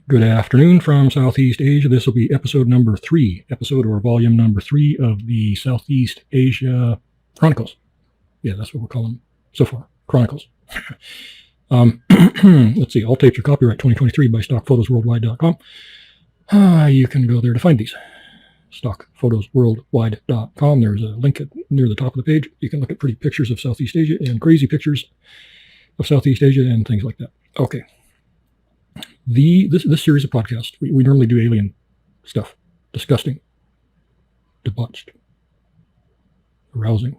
Good afternoon from Southeast Asia. This will be episode or volume number 3 of the Southeast Asia Chronicles. Yeah, that's what we're calling them so far, Chronicles. Let's see, all tapes are copyright 2023 by stockphotosworldwide.com. You can go there to find these. stockphotosworldwide.com. There's a link near the top of the page. You can look at pretty pictures of Southeast Asia and crazy pictures of Southeast Asia and things like that. Okay. This series of podcasts, we normally do alien stuff. Disgusting, debauched, arousing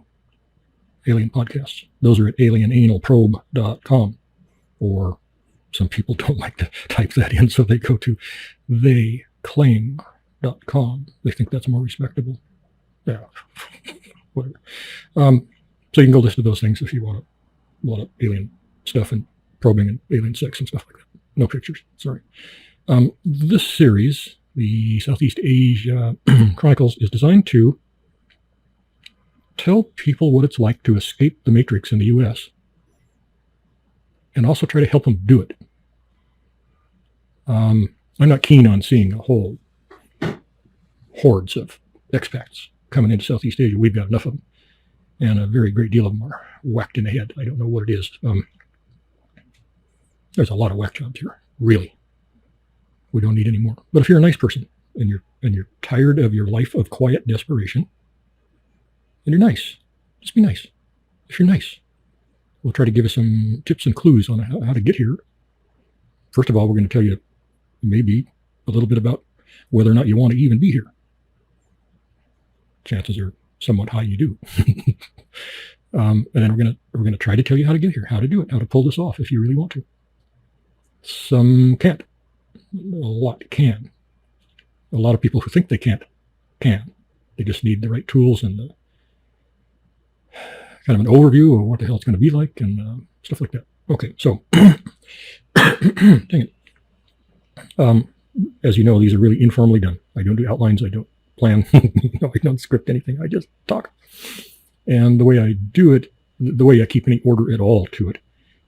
alien podcasts. Those are at alienanalprobe.com. Or some people don't like to type that in, so they go to theyclaim.com. They think that's more respectable. Yeah, whatever. So you can go listen to those things if you want alien stuff and probing and alien sex and stuff like that. No pictures, sorry. This series, the Southeast Asia Chronicles, is designed to tell people what it's like to escape the Matrix in the U.S. and also try to help them do it. I'm not keen on seeing a whole hordes of expats coming into Southeast Asia. We've got enough of them, and a very great deal of them are whacked in the head. I don't know what it is. There's a lot of whack jobs here, really. We don't need any more. But if you're a nice person and you're tired of your life of quiet desperation, and you're nice, just be nice. If you're nice, we'll try to give you some tips and clues on how to get here. First of all, we're going to tell you maybe a little bit about whether or not you want to even be here. Chances are somewhat high you do. And then we're going to try to tell you how to get here, how to do it, how to pull this off if you really want to. Some can't. A lot can. A lot of people who think they can't, can. They just need the right tools and kind of an overview of what the hell it's going to be like and stuff like that. Okay, so, dang it. As you know, these are really informally done. I don't do outlines. I don't plan. I don't script anything. I just talk. And the way I do it, the way I keep any order at all to it,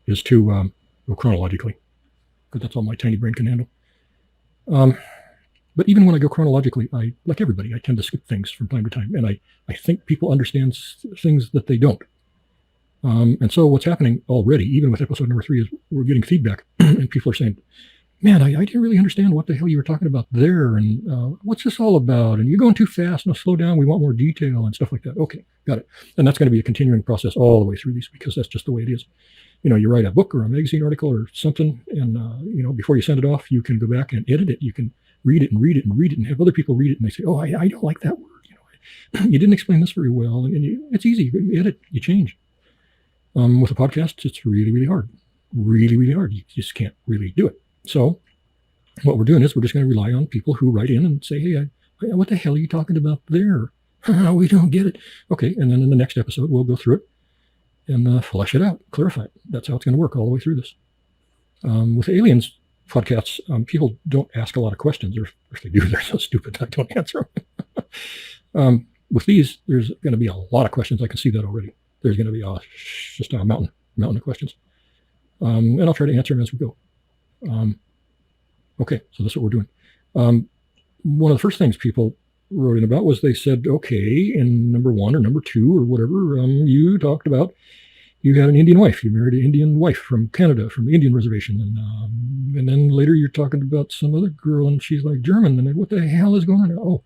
is to go chronologically, because that's all my tiny brain can handle. But even when I go chronologically, like everybody, I tend to skip things from time to time, and I think people understand things that they don't. And so what's happening already, even with episode number 3, is we're getting feedback, and people are saying, man, I didn't really understand what the hell you were talking about there, and what's this all about, and you're going too fast, no, slow down, we want more detail, and stuff like that. Okay, got it. And that's going to be a continuing process all the way through these, because that's just the way it is. You know, you write a book or a magazine article or something, and, before you send it off, you can go back and edit it. You can read it and read it and read it and have other people read it, and they say, oh, I don't like that word. You didn't explain this very well, and it's easy. You edit, you change. With a podcast, it's really, really hard. Really, really hard. You just can't really do it. So what we're doing is we're just going to rely on people who write in and say, hey, what the hell are you talking about there? We don't get it. Okay, and then in the next episode, we'll go through it and flesh it out, clarify it. That's how it's going to work all the way through this. With aliens podcasts, people don't ask a lot of questions, or if they do, they're so stupid I don't answer them. With these, there's going to be a lot of questions. I can see that already. There's going to be just a mountain of questions. And I'll try to answer them as we go. Okay, so that's what we're doing. One of the first things people wrote in about was they said, okay, in number 1 or number 2 or whatever, you talked about you had an Indian wife. You married an Indian wife from Canada, from the Indian reservation. And then later you're talking about some other girl and she's like German. And then what the hell is going on?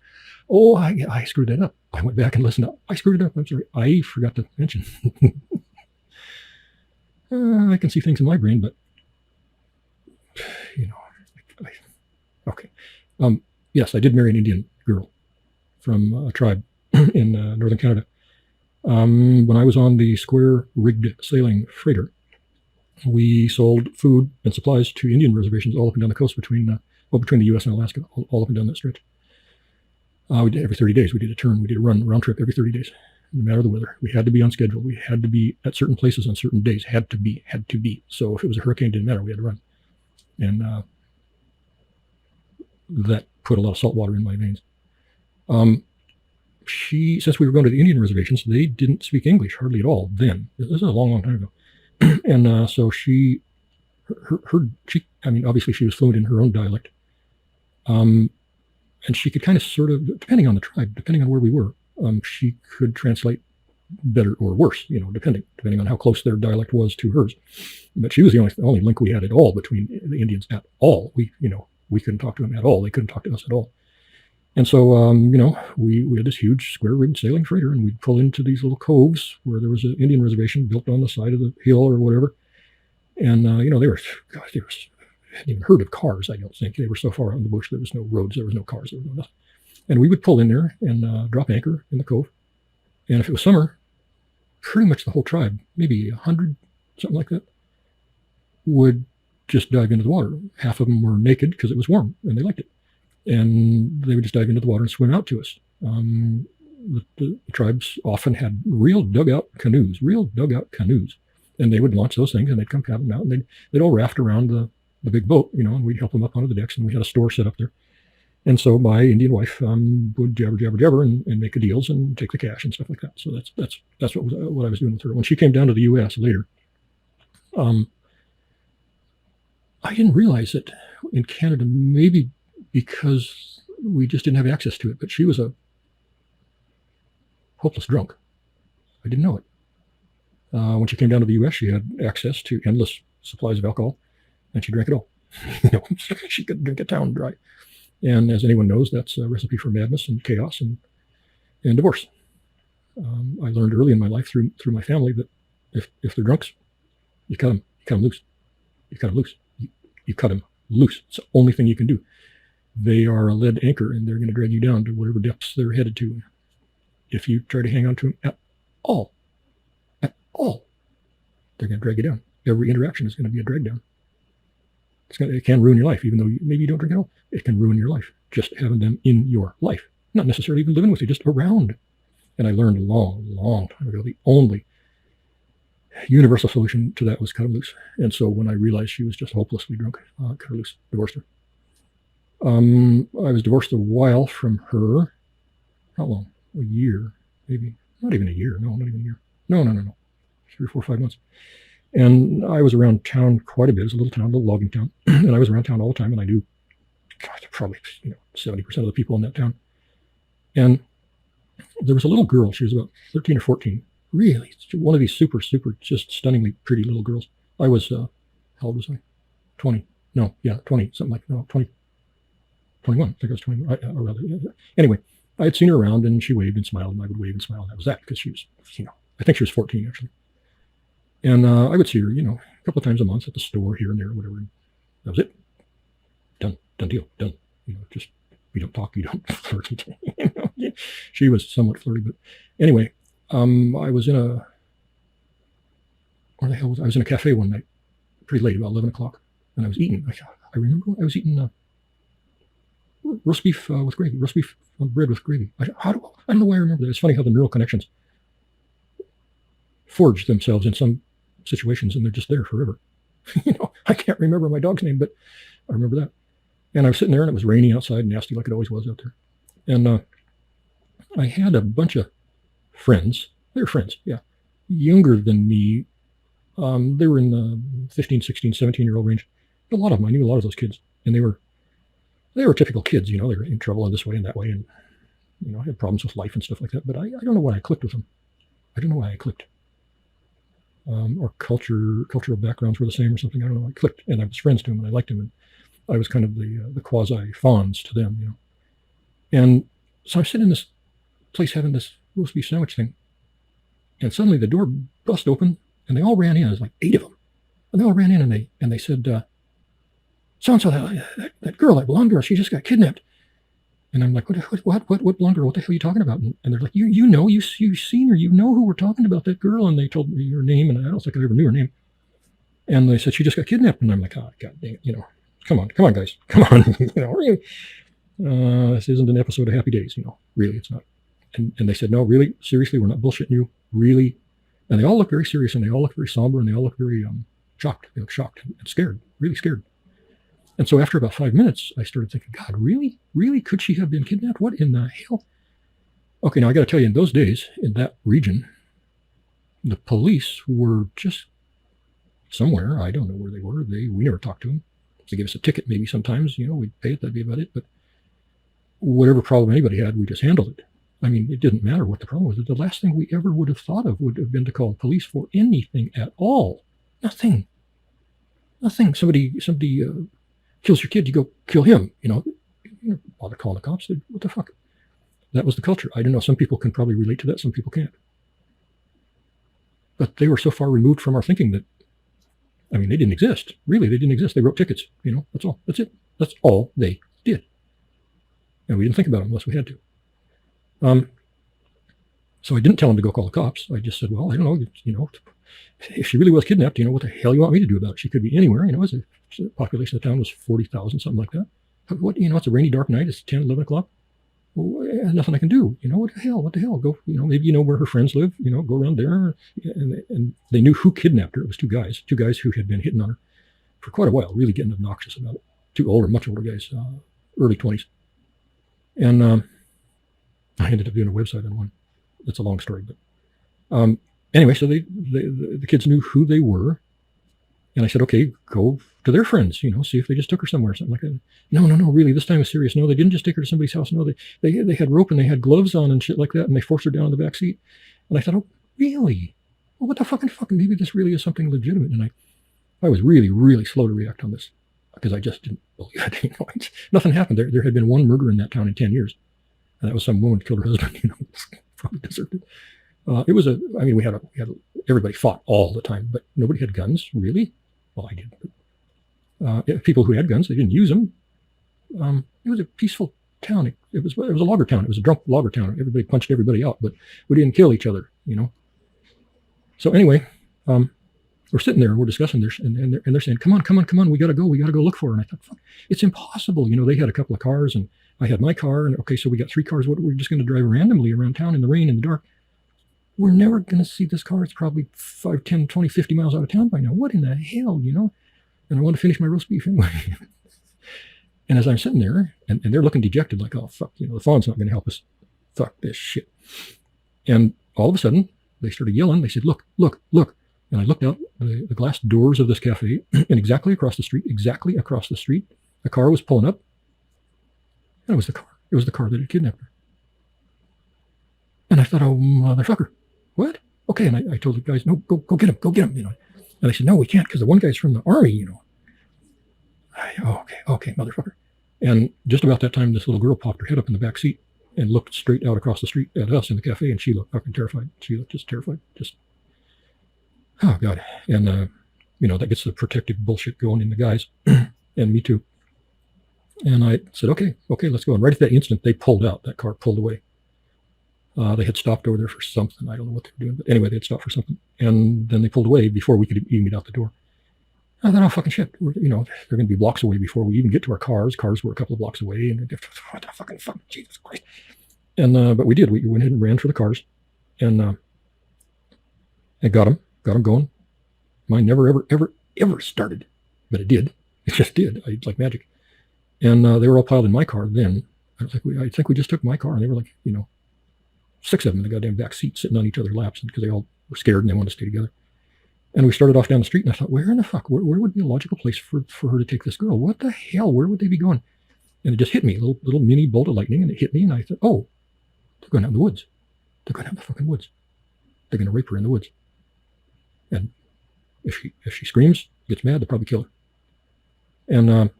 Oh, I screwed that up. I went back and listened. I screwed it up. I'm sorry. I forgot to mention. I can see things in my brain, but, okay. Yes, I did marry an Indian girl from a tribe in northern Canada. When I was on the square-rigged sailing freighter, we sold food and supplies to Indian reservations all up and down the coast between the U.S. and Alaska, all up and down that stretch. We did every 30 days. We did a turn. We did a round trip every 30 days, no matter the weather. We had to be on schedule. We had to be at certain places on certain days. Had to be. So if it was a hurricane, it didn't matter. We had to run. And that put a lot of salt water in my veins. Since we were going to the Indian reservations, they didn't speak English hardly at all then. This is a long time ago. And so obviously she was fluent in her own dialect, And she could kind of sort of, depending on the tribe, depending on where we were, she could translate better or worse, depending on how close their dialect was to hers. But she was the only link we had at all between the Indians at all. We couldn't talk to them at all. They couldn't talk to us at all. And so, we had this huge square-rigged sailing freighter, and we'd pull into these little coves where there was an Indian reservation built on the side of the hill or whatever. And, they hadn't even heard of cars, I don't think. They were so far out in the bush, there was no roads, there was no cars, there was no nothing. And we would pull in there and drop anchor in the cove. And if it was summer, pretty much the whole tribe, maybe 100, something like that, would just dive into the water. Half of them were naked because it was warm and they liked it. And they would just dive into the water and swim out to us. The tribes often had real dugout canoes, and they would launch those things and they'd come paddling out and they'd all raft around the big boat, and we'd help them up onto the decks, and we had a store set up there. And so my Indian wife would jabber and make the deals and take the cash and stuff like that. So that's what I was doing with her. When she came down to the U.S. later, I didn't realize that in Canada, maybe because we just didn't have access to it, but she was a hopeless drunk. I didn't know it. When she came down to the U.S., she had access to endless supplies of alcohol, and she drank it all. She could drink a town dry. And as anyone knows, that's a recipe for madness and chaos and divorce. I learned early in my life through my family that if they're drunks, you cut them loose. You cut them loose. You cut them loose. It's the only thing you can do. They are a lead anchor, and they're going to drag you down to whatever depths they're headed to. If you try to hang on to them at all, they're going to drag you down. Every interaction is going to be a drag down. It can ruin your life, even though maybe you don't drink at all. It can ruin your life, just having them in your life. Not necessarily even living with you, just around. And I learned a long time ago, the only universal solution to that was cut her loose. And so when I realized she was just hopelessly drunk, cut her loose, divorced her. I was divorced a while from her. How long? A year, maybe. Not even a year. No, not even a year. No. 3 or 4 or 5 months. And I was around town quite a bit. It was a little town, a little logging town. And I was around town all the time, and I knew probably 70% of the people in that town. And there was a little girl. She was about 13 or 14. Really, one of these super, just stunningly pretty little girls. I was, how old was I? 20. No, yeah, 20, something like, no, 20, 21. I think I was 21. Or rather, anyway, I had seen her around, and she waved and smiled, and I would wave and smile, and that was that, because she was, I think she was 14, actually. And I would see her, a couple of times a month at the store here and there, whatever. And that was it. Done deal, done. Just, we don't talk, you don't flirt. She was somewhat flirty, but anyway, I was in a, where the hell was I? I was in a cafe one night, pretty late, about 11 o'clock, and I was eating. I remember I was eating roast beef with gravy, roast beef on bread with gravy. I don't know why I remember that. It's funny how the neural connections forge themselves in some situations, and they're just there forever. I can't remember my dog's name, but I remember that. And I was sitting there, and it was rainy outside, nasty like it always was out there. And I had a bunch of friends. They were friends, yeah, younger than me. They were in the 15, 16, 17-year-old range. A lot of them, I knew a lot of those kids, and they were typical kids. They were in trouble in this way and that way, and had problems with life and stuff like that. But I don't know why I clicked with them. I don't know why I clicked. Or cultural backgrounds were the same or something. I don't know. I clicked, and I was friends to them, and I liked them, and I was kind of the quasi fawns to them, And so I'm sitting in this place having this roast beef sandwich thing, and suddenly the door bust open, and they all ran in. There's like 8 of them, and they all ran in, and they said, "So-and-so, that girl, that blonde girl, she just got kidnapped." And I'm like, what blonde girl? What the hell are you talking about? And they're like, you've seen her. You know who we're talking about, that girl. And they told me her name, and I don't think I ever knew her name. And they said, she just got kidnapped. And I'm like, oh, God dang it, come on, guys, come on. This isn't an episode of Happy Days, really, it's not. And they said, no, really, seriously, we're not bullshitting you, really. And they all looked very serious, and they all looked very somber, and they all looked very shocked. They looked shocked and scared, really scared. And so after about 5 minutes, I started thinking, God, really? Really? Could she have been kidnapped? What in the hell? Okay, now I got to tell you, in those days, in that region, the police were just somewhere. I don't know where they were. We never talked to them. they give us a ticket, maybe sometimes, we'd pay it, that'd be about it. But whatever problem anybody had, we just handled it. I mean, it didn't matter what the problem was. The last thing we ever would have thought of would have been to call the police for anything at all. Nothing. Somebody kills your kid, you go kill him. You don't bother calling the cops. What the fuck? That was the culture. I don't know. Some people can probably relate to that. Some people can't. But they were so far removed from our thinking that, I mean, they didn't exist. Really, they didn't exist. They wrote tickets. That's all. That's it. That's all they did. And we didn't think about them unless we had to. So I didn't tell them to go call the cops. I just said, well, I don't know, if she really was kidnapped, what the hell you want me to do about it? She could be anywhere. The population of the town was 40,000, something like that. What, it's a rainy, dark night. It's 10, 11 o'clock. Well, there's nothing I can do. What the hell? Go, maybe where her friends live, go around there. And they knew who kidnapped her. It was two guys who had been hitting on her for quite a while, really getting obnoxious about it. Much older guys, early 20s. And I ended up doing a website on one. That's a long story, but anyway, so the kids knew who they were. And I said, okay, go to their friends, see if they just took her somewhere or something like that. No, really, this time was serious. No, they didn't just take her to somebody's house. No, they had rope and they had gloves on and shit like that, and they forced her down in the back seat. And I thought, oh, really? Well, what the fucking, maybe this really is something legitimate. And I was really, really slow to react on this because I just didn't believe it. Nothing happened. There had been one murder in that town in 10 years. And that was some woman who killed her husband, probably deserved it. We had everybody fought all the time, but nobody had guns, really. Well, I did. But, people who had guns, they didn't use them. It was a peaceful town. It was a logger town. It was a drunk logger town. Everybody punched everybody out, but we didn't kill each other, So anyway, we're sitting there and we're discussing this, and they're saying, come on, we gotta go look for her. And I thought, fuck, it's impossible. They had a couple of cars and I had my car, and okay, so we got 3 cars. We're just going to drive randomly around town in the rain, in the dark. We're never going to see this car. It's probably 5, 10, 20, 50 miles out of town by now. What in the hell, And I want to finish my roast beef anyway. And as I'm sitting there, and they're looking dejected, like, oh, fuck, the phone's not going to help us. Fuck this shit. And all of a sudden, they started yelling. They said, look. And I looked out the glass doors of this cafe, and exactly across the street, a car was pulling up. And it was the car. It was the car that had kidnapped her. And I thought, oh, motherfucker. What? Okay. And I told the guys, no, go get him. And they said, no, we can't because the one guy's from the army, Okay, motherfucker. And just about that time, this little girl popped her head up in the back seat and looked straight out across the street at us in the cafe. And she looked fucking terrified. She looked just terrified. Oh, God. And, that gets the protective bullshit going in the guys. And me too. And I said, okay, let's go. And right at that instant, they pulled out. That car pulled away. They had stopped over there for something. I don't know what they were doing. But anyway, they had stopped for something. And then they pulled away before we could even get out the door. I thought, oh, fucking shit. They're going to be blocks away before we even get to our cars. Cars were a couple of blocks away. And what the fucking fuck? Jesus Christ. And, but we did. We went ahead and ran for the cars. And got them going. Mine never, ever started. But it did. It just did. Like magic. And they were all piled in my car then. I think we just took my car, and they were like, 6 of them in the goddamn back seat sitting on each other's laps because they all were scared and they wanted to stay together. And we started off down the street, and I thought, where in the fuck? Where would be a logical place for her to take this girl? What the hell? Where would they be going? And it just hit me, a little mini bolt of lightning, and it hit me, and I thought, oh, they're going out in the woods. They're going out in the fucking woods. They're going to rape her in the woods. And if she screams, gets mad, they'll probably kill her. And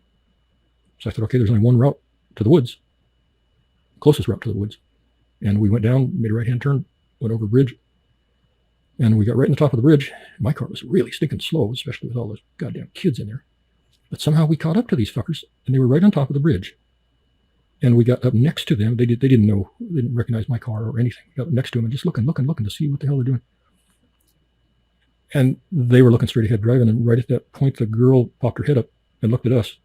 so I thought, okay, there's only one route to the woods, closest route to the woods. And we went down, made a right-hand turn, went over a bridge, and we got right in the top of the bridge. My car was really stinking slow, especially with all those goddamn kids in there. But somehow we caught up to these fuckers, and they were right on top of the bridge. And we got up next to them. They didn't know, they didn't recognize my car or anything. We got up next to them and just looking to see what the hell they're doing. And they were looking straight ahead driving, and right at that point, the girl popped her head up and looked at us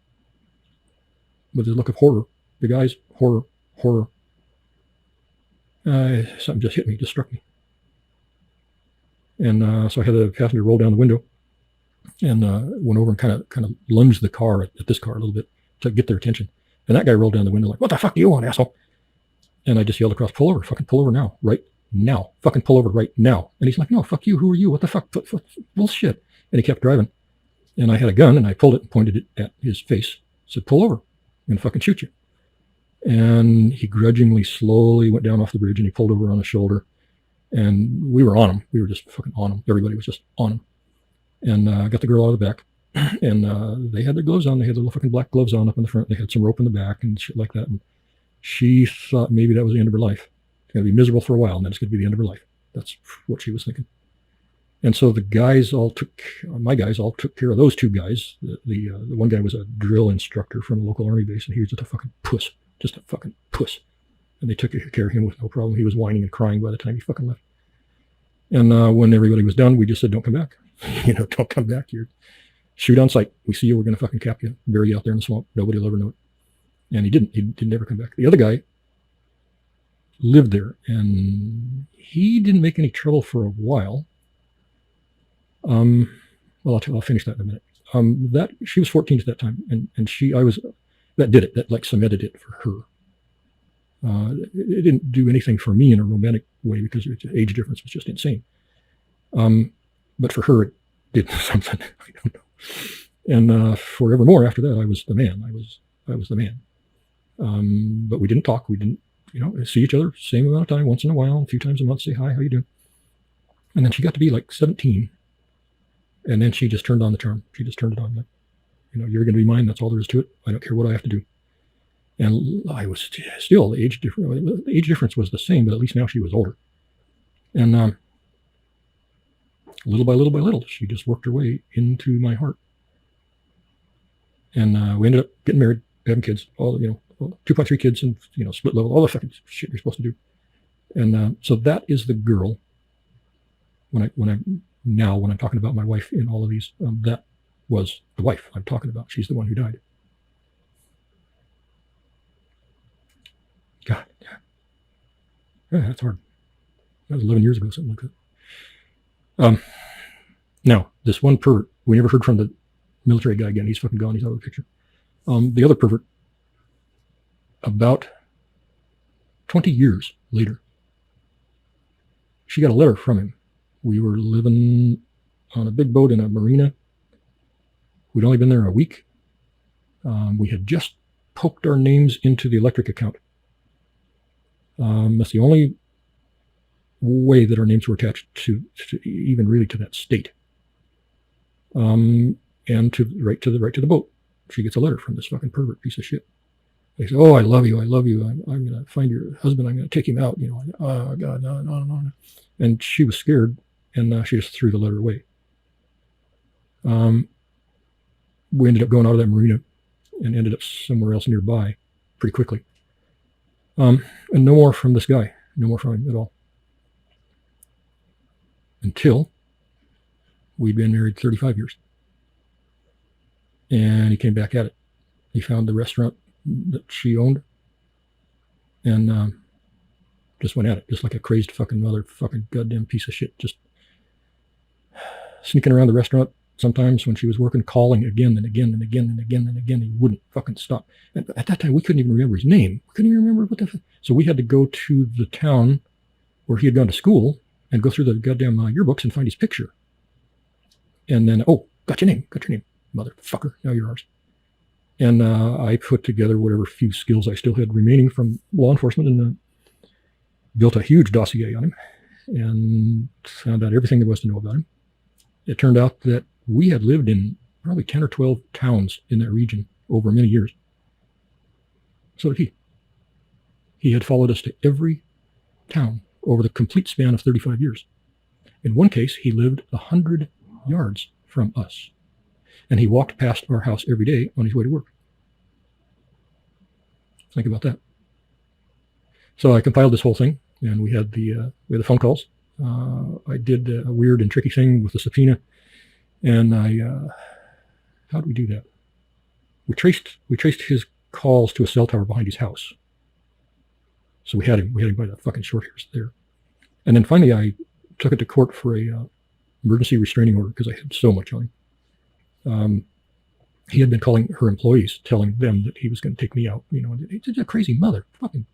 with a look of horror. The guys, horror. Something just hit me, just struck me. And so I had the passenger roll down the window and went over and kind of lunged the car at this car a little bit to get their attention. And that guy rolled down the window like, what the fuck do you want, asshole? And I just yelled across, pull over, fucking pull over now, right now, fucking pull over right now. And he's like, no, fuck you, who are you, what the fuck, bullshit. And he kept driving. And I had a gun, and I pulled it and pointed it at his face. Said, pull over. I'm going to fucking shoot you. And he grudgingly, slowly went down off the bridge, and he pulled over on his shoulder. And we were on him. We were just fucking on him. Everybody was just on him. And I got the girl out of the back. And they had their gloves on. They had their little fucking black gloves on up in the front. They had some rope in the back and shit like that. And she thought maybe that was the end of her life. It's going to be miserable for a while, and then it's going to be the end of her life. That's what she was thinking. And so the guys all took, my guys all took care of those two guys. The one guy was a drill instructor from a local army base, and he was just a fucking puss. Just a fucking puss. And they took care of him with no problem. He was whining and crying by the time he fucking left. And when everybody was done, we just said, don't come back. Don't come back. You're shoot on sight. We see you. We're going to fucking cap you, bury you out there in the swamp. Nobody will ever know it. And he didn't. He didn't ever come back. The other guy lived there, and he didn't make any trouble for a while. Well, I'll finish that in a minute. That she was 14 at that time, and that did it. That like cemented it for her. It didn't do anything for me in a romantic way because the age difference was just insane. But for her, it did something. I don't know. And forevermore after that, I was the man. I was the man. But we didn't talk. We didn't, see each other same amount of time, once in a while, a few times a month, say hi, how you doing? And then she got to be like 17. And then she just turned on the charm. She just turned it on. Like, you're going to be mine. That's all there is to it. I don't care what I have to do. And I was still the age difference. The age difference was the same, but at least now she was older. And little by little by little, she just worked her way into my heart. And we ended up getting married, having kids, all 2.3 kids, and split level, all the fucking shit you're supposed to do. And so that is the girl. When I'm talking about my wife in all of these, that was the wife I'm talking about. She's the one who died. God, yeah, that's hard. That was 11 years ago, something like that. Now, this one pervert, we never heard from the military guy again. He's fucking gone. He's out of the picture. The other pervert, about 20 years later, she got a letter from him. We were living on a big boat in a marina. We'd only been there a week. We had just poked our names into the electric account. That's the only way that our names were attached to even really to that state. And right to the boat. She gets a letter from this fucking pervert piece of shit. They say, "Oh, I love you. I'm going to find your husband. I'm going to take him out." Oh God, no. And she was scared, and she just threw the letter away. We ended up going out of that marina and ended up somewhere else nearby pretty quickly. And no more from this guy. No more from him at all. Until we'd been married 35 years. And he came back at it. He found the restaurant that she owned and just went at it, just like a crazed fucking motherfucking goddamn piece of shit. Just sneaking around the restaurant sometimes when she was working, calling again and again and again and again and again. He wouldn't fucking stop. And at that time, we couldn't even remember his name. We couldn't even remember what the fuck. So we had to go to the town where he had gone to school and go through the goddamn yearbooks and find his picture. And then, got your name, motherfucker. Now you're ours. And I put together whatever few skills I still had remaining from law enforcement and built a huge dossier on him and found out everything there was to know about him. It turned out that we had lived in probably 10 or 12 towns in that region over many years. So did he. He had followed us to every town over the complete span of 35 years. In one case, he lived 100 yards from us. And he walked past our house every day on his way to work. Think about that. So I compiled this whole thing, and we had the phone calls. I did a weird and tricky thing with the subpoena, and how did we do that? We traced his calls to a cell tower behind his house. So we had him by the fucking short hairs there. And then finally, I took it to court for a emergency restraining order because I had so much on him. He had been calling her employees, telling them that he was going to take me out. He's a crazy mother. Fucking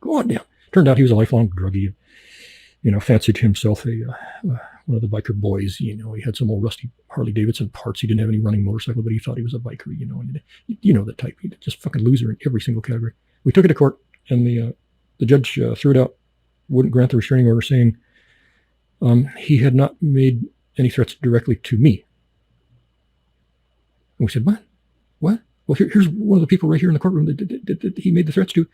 go on down. Turned out he was a lifelong druggie. Fancied himself a one of the biker boys. He had some old rusty Harley Davidson parts. He didn't have any running motorcycle, but he thought he was a biker. And that type. He just fucking loser in every single category. We took it to court, and the judge threw it out, wouldn't grant the restraining order, saying he had not made any threats directly to me. And we said, what? Well, here's one of the people right here in the courtroom that he made the threats to.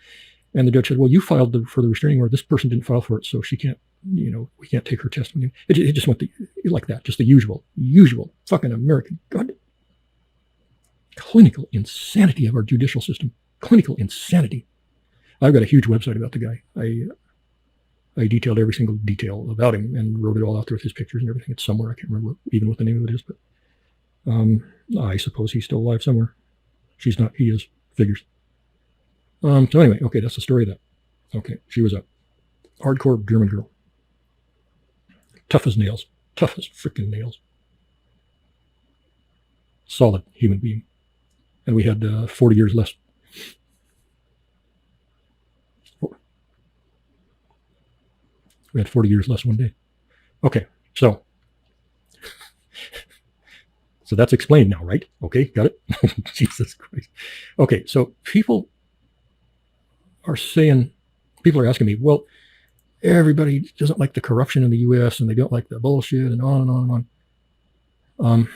And the judge said, well, you filed for the restraining order. This person didn't file for it, so she can't, we can't take her testimony. It just went like that, just the usual fucking American, God, clinical insanity of our judicial system. Clinical insanity. I've got a huge website about the guy. I detailed every single detail about him and wrote it all out there with his pictures and everything. It's somewhere. I can't remember even what the name of it is, but I suppose he's still alive somewhere. She's not. He is. Figures. So anyway, okay, that's the story of that. Okay, she was a hardcore German girl. Tough as nails. Tough as freaking nails. Solid human being. And we had 40 years less. We had 40 years less one day. Okay, so that's explained now, right? Okay, got it? Jesus Christ. Okay, so people are asking me, well, everybody doesn't like the corruption in the U.S. and they don't like the bullshit and on and on and on.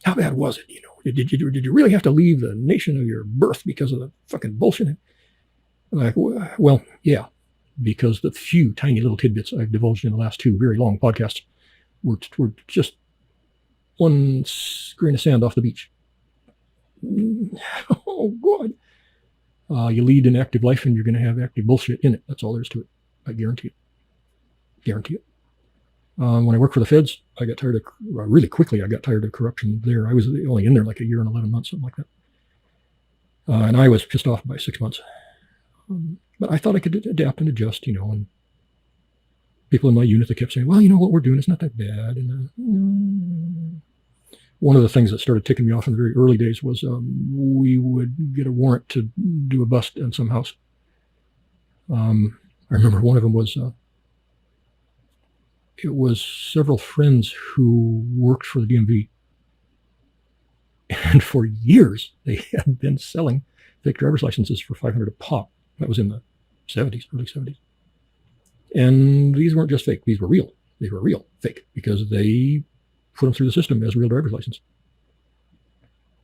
How bad was it? Did you really have to leave the nation of your birth because of the fucking bullshit? I'm like, well, yeah, because the few tiny little tidbits I've divulged in the last 2 very long podcasts were just one grain of sand off the beach. Oh, God. You lead an active life and you're going to have active bullshit in it. That's all there is to it. I guarantee it. Guarantee it. When I worked for the feds, I got tired of, really quickly, I got tired of corruption there. I was only in there like a year and 11 months, something like that. And I was pissed off by 6 months. But I thought I could adapt and adjust, and people in my unit that kept saying, well, what we're doing is not that bad. And one of the things that started ticking me off in the very early days was we would get a warrant to do a bust in some house. I remember one of them was, it was several friends who worked for the DMV. And for years, they had been selling fake driver's licenses for $500 a pop. That was in the 70s, early 70s. And these weren't just fake. These were real. They were real fake because they put them through the system as real driver's license.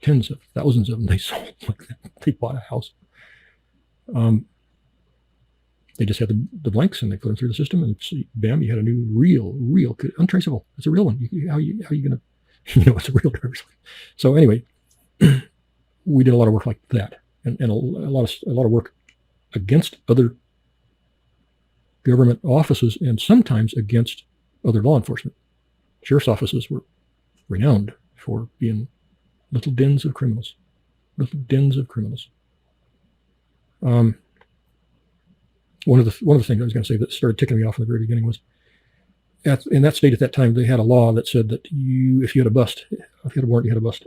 Tens of thousands of them they sold like that. They bought a house. They just had the blanks and they put them through the system and bam, you had a new real, untraceable. It's a real one. How are you going to, it's a real driver's license. So anyway, we did a lot of work like that and a lot of work against other government offices and sometimes against other law enforcement. Sheriff's offices were renowned for being little dens of criminals. Little dens of criminals. One of the things I was going to say that started ticking me off in the very beginning was in that state at that time, they had a law that said that if you had a bust, if you had a warrant, you had a bust,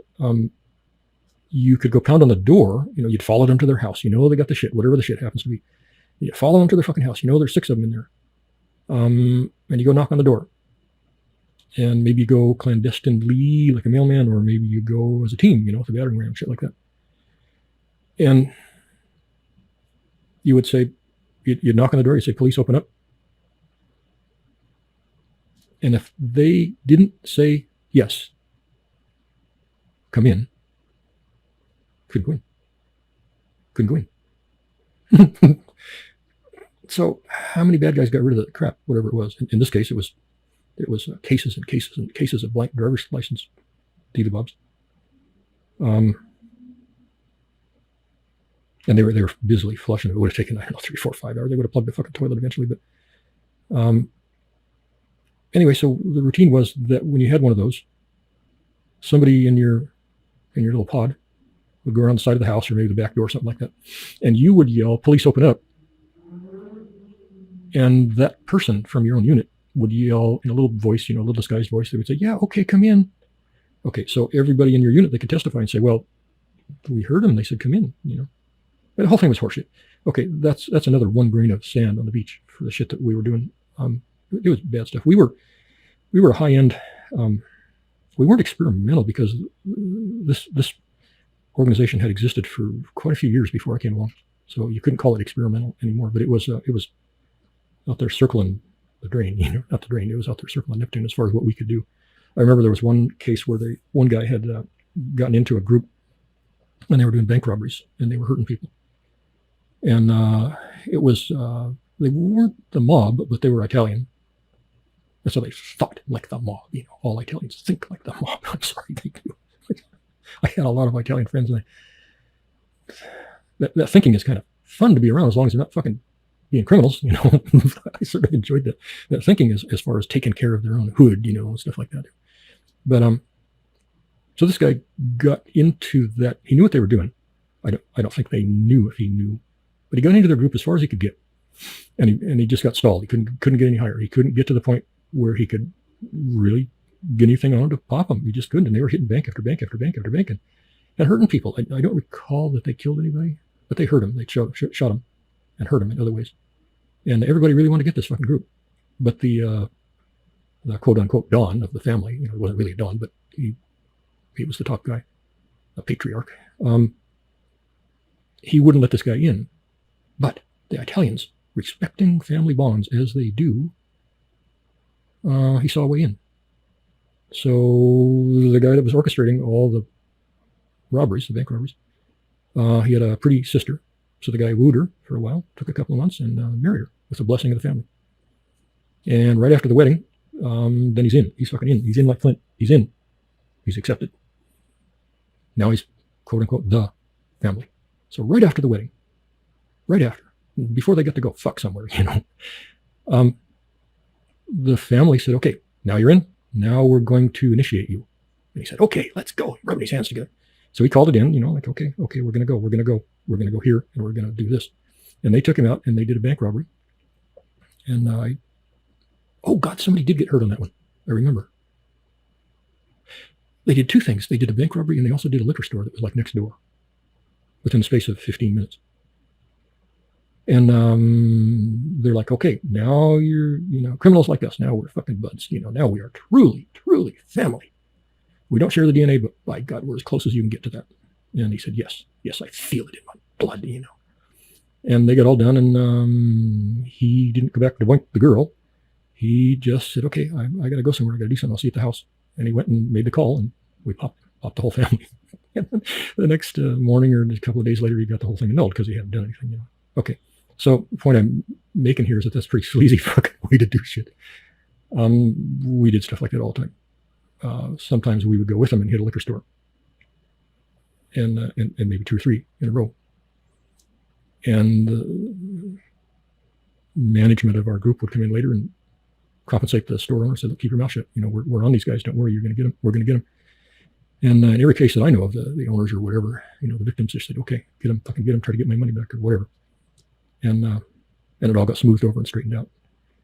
you could go pound on the door, you'd follow them to their house. They got the shit, whatever the shit happens to be. You follow them to their fucking house. There's 6 of them in there. And you go knock on the door. And maybe you go clandestinely like a mailman, or maybe you go as a team, with a battering ram, shit like that. And you would say, you'd knock on the door, you'd say, police, open up. And if they didn't say yes, come in, couldn't go in. So how many bad guys got rid of the crap, whatever it was? In this case, it was cases and cases and cases of blank driver's license, David Bobs. And they were busily flushing it. It would have taken, 3, 4, 5 hours. They would have plugged the fucking toilet eventually. But anyway, so the routine was that when you had one of those, somebody in your little pod would go around the side of the house or maybe the back door, something like that, and you would yell, "Police, open up!" And that person from your own unit would yell in a little voice, a little disguised voice. They would say, "Yeah, okay, come in." Okay, so everybody in your unit, they could testify and say, "Well, we heard them. They said come in." But the whole thing was horseshit. Okay, that's another one grain of sand on the beach for the shit that we were doing. It was bad stuff. We were we were a high-end. We weren't experimental because this organization had existed for quite a few years before I came along, so you couldn't call it experimental anymore. But it was out there circling the drain, not the drain. It was out there circling Neptune as far as what we could do. I remember there was one case where one guy had gotten into a group and they were doing bank robberies and they were hurting people. And it was, they weren't the mob, but they were Italian. And so they thought like the mob. All Italians think like the mob. I'm sorry, they do. I had a lot of Italian friends, and that thinking is kind of fun to be around as long as they're not fucking being criminals. I sort of enjoyed that thinking as far as taking care of their own hood, and stuff like that. But so this guy got into that. He knew what they were doing. I don't think they knew if he knew, but he got into their group as far as he could get, and he just got stalled. He couldn't get any higher. He couldn't get to the point where he could really get anything on to pop them. He just couldn't, and they were hitting bank after bank after bank after bank and hurting people. I don't recall that they killed anybody, but they hurt him. They shot him and hurt him in other ways. And everybody really wanted to get this fucking group, but the quote unquote Don of the family, it wasn't really a Don, but he was the top guy, a patriarch. He wouldn't let this guy in, but the Italians, respecting family bonds as they do, he saw a way in. So the guy that was orchestrating all the robberies, the bank robberies, he had a pretty sister. So the guy wooed her for a while, took a couple of months, and married her with the blessing of the family. And right after the wedding, then he's in. He's fucking in. He's in like Flint. He's in. He's accepted. Now he's, quote unquote, the family. So right after the wedding, before they got to go fuck somewhere, the family said, okay, now you're in. Now we're going to initiate you. And he said, okay, let's go. Rubbing his hands together. So he called it in, like, okay, we're going to go. We're going to go. We're going to go here, and we're going to do this. And they took him out, and they did a bank robbery. And oh, God, somebody did get hurt on that one. I remember. They did two things. They did a bank robbery, and they also did a liquor store that was like next door within the space of 15 minutes. And they're like, okay, now you're, criminals like us. Now we're fucking buds. Now we are truly, truly family. We don't share the DNA, but by God, we're as close as you can get to that. And he said, yes, I feel it in my blood, And they got all done, and he didn't go back to boink the girl. He just said, okay, I got to go somewhere. I got to do something. I'll see you at the house. And he went and made the call, and we popped the whole family. And then the next morning or a couple of days later, he got the whole thing annulled because he hadn't done anything. Okay, so the point I'm making here is that that's a pretty sleazy fucking way to do shit. We did stuff like that all the time. Sometimes we would go with them and hit a liquor store, and maybe 2 or 3 in a row. And the management of our group would come in later and compensate the store owner. Say, look, keep your mouth shut. We're on these guys. Don't worry, you're going to get them. We're going to get them. And in every case that I know of, the owners or whatever, the victims just said, okay, get them, fucking get them, try to get my money back or whatever. And it all got smoothed over and straightened out.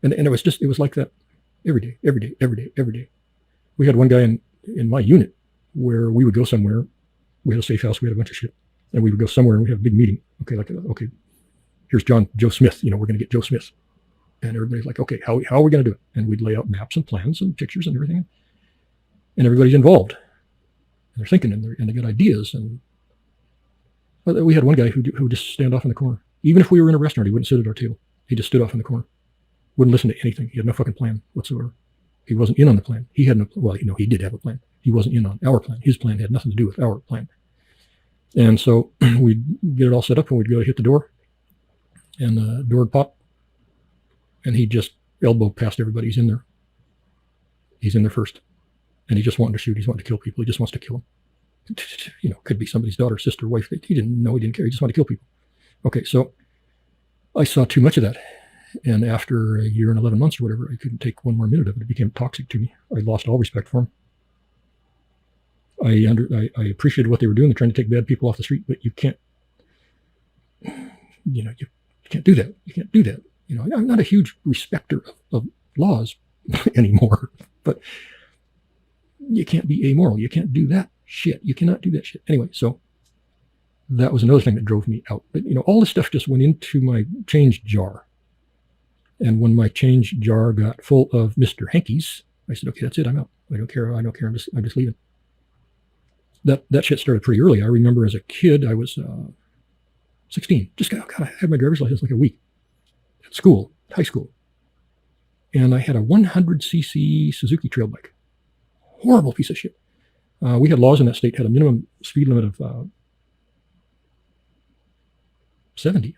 And it was like that every day. We had one guy in my unit where we would go somewhere. We had a safe house. We had a bunch of shit. And we would go somewhere and we have a big meeting. Okay, here's Joe Smith. We're going to get Joe Smith. And everybody's like, okay, how are we going to do it? And we'd lay out maps and plans and pictures and everything. And everybody's involved. And they're thinking and they got ideas. And we had one guy who would just stand off in the corner. Even if we were in a restaurant, he wouldn't sit at our table. He just stood off in the corner. Wouldn't listen to anything. He had no fucking plan whatsoever. He wasn't in on the plan. He had he did have a plan. He wasn't in on our plan. His plan had nothing to do with our plan. And so we'd get it all set up and we'd go to hit the door. And the door would pop. And he just elbowed past everybody. He's in there. He's in there first. And he just wanted to shoot. He's wanting to kill people. He just wants to kill them. Could be somebody's daughter, sister, wife. He didn't know. He didn't care. He just wanted to kill people. Okay, so I saw too much of that. And after a year and 11 months or whatever, I couldn't take one more minute of it. It became toxic to me. I lost all respect for him. I appreciated what they were doing. They're trying to take bad people off the street, but you can't, you can't do that. You can't do that. I'm not a huge respecter of laws anymore, but you can't be amoral. You can't do that shit. You cannot do that shit. Anyway, so that was another thing that drove me out. But, all this stuff just went into my change jar. And when my change jar got full of Mr. Hankies, I said, okay, that's it. I'm out. I don't care. I'm just leaving. That shit started pretty early. I remember as a kid, I was 16. Just got I had my driver's license like a week at school, high school. And I had a 100cc Suzuki trail bike. Horrible piece of shit. We had laws in that state, had a minimum speed limit of 70.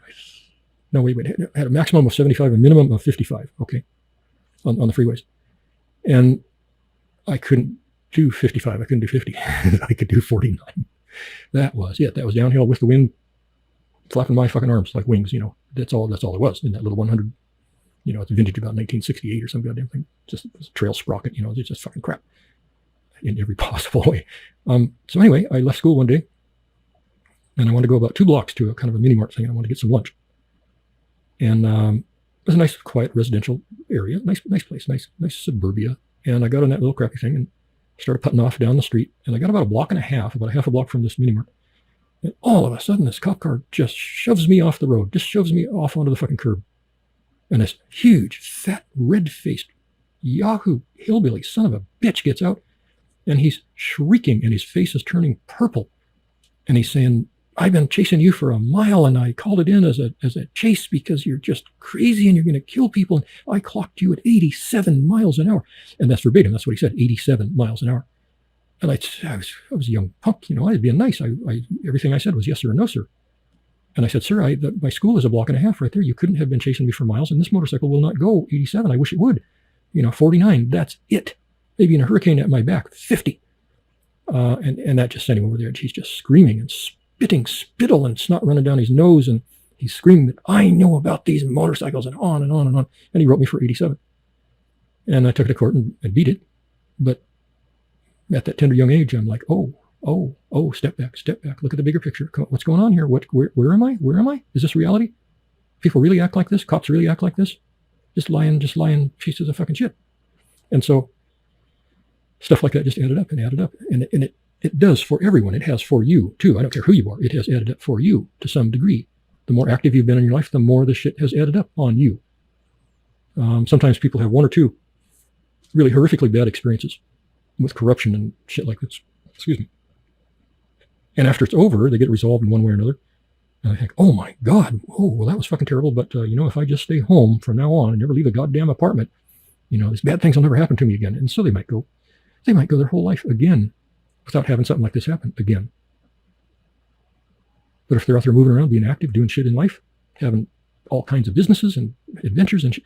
No, wait, had a maximum of 75, a minimum of 55, okay, on the freeways. And I couldn't do 55. I couldn't do 50. I could do 49. That was it. That was downhill with the wind flapping my fucking arms like wings, That's all it was in that little 100. It's vintage about 1968 or some goddamn thing. Just a trail sprocket, it's just fucking crap in every possible way. So anyway, I left school one day and I wanted to go about 2 blocks to a kind of a mini mart thing. I wanted to get some lunch. And it was a nice, quiet residential area, nice place, nice suburbia. And I got on that little crappy thing and started putting off down the street. And I got about a block and a half, about a half a block from this mini mart. And all of a sudden, this cop car just shoves me off the road, just shoves me off onto the fucking curb. And this huge, fat, red-faced Yahoo hillbilly son of a bitch gets out, and he's shrieking, and his face is turning purple. And he's saying, I've been chasing you for a mile, and I called it in as a chase because you're just crazy and you're going to kill people. And I clocked you at 87 miles an hour. And that's verbatim. That's what he said, 87 miles an hour. And I was a young punk, I was being nice. Everything I said was yes sir or no sir. And I said, sir, my school is a block and a half right there. You couldn't have been chasing me for miles, and this motorcycle will not go 87. I wish it would. 49, that's it. Maybe in a hurricane at my back, 50. And that just sent him over there. And he's just screaming and spitting spittle and snot running down his nose. And he's screaming that I know about these motorcycles and on and on and on. And he wrote me for 87. And I took it to court and beat it. But at that tender young age, I'm like, oh, step back. Look at the bigger picture. What's going on here? Where am I? Where am I? Is this reality? People really act like this? Cops really act like this? Just lying pieces of fucking shit. And so stuff like that just added up. And it does for everyone. It has for you too. I don't care who you are. It has added up for you to some degree. The more active you've been in your life, the more the shit has added up on you. Sometimes people have 1 or 2 really horrifically bad experiences with corruption and shit like this. Excuse me. And after it's over, they get it resolved in one way or another. And I think, oh my God, well, that was fucking terrible. But, if I just stay home from now on and never leave a goddamn apartment, these bad things will never happen to me again. And so they might go their whole life again without having something like this happen again. But if they're out there moving around, being active, doing shit in life, having all kinds of businesses and adventures and shit,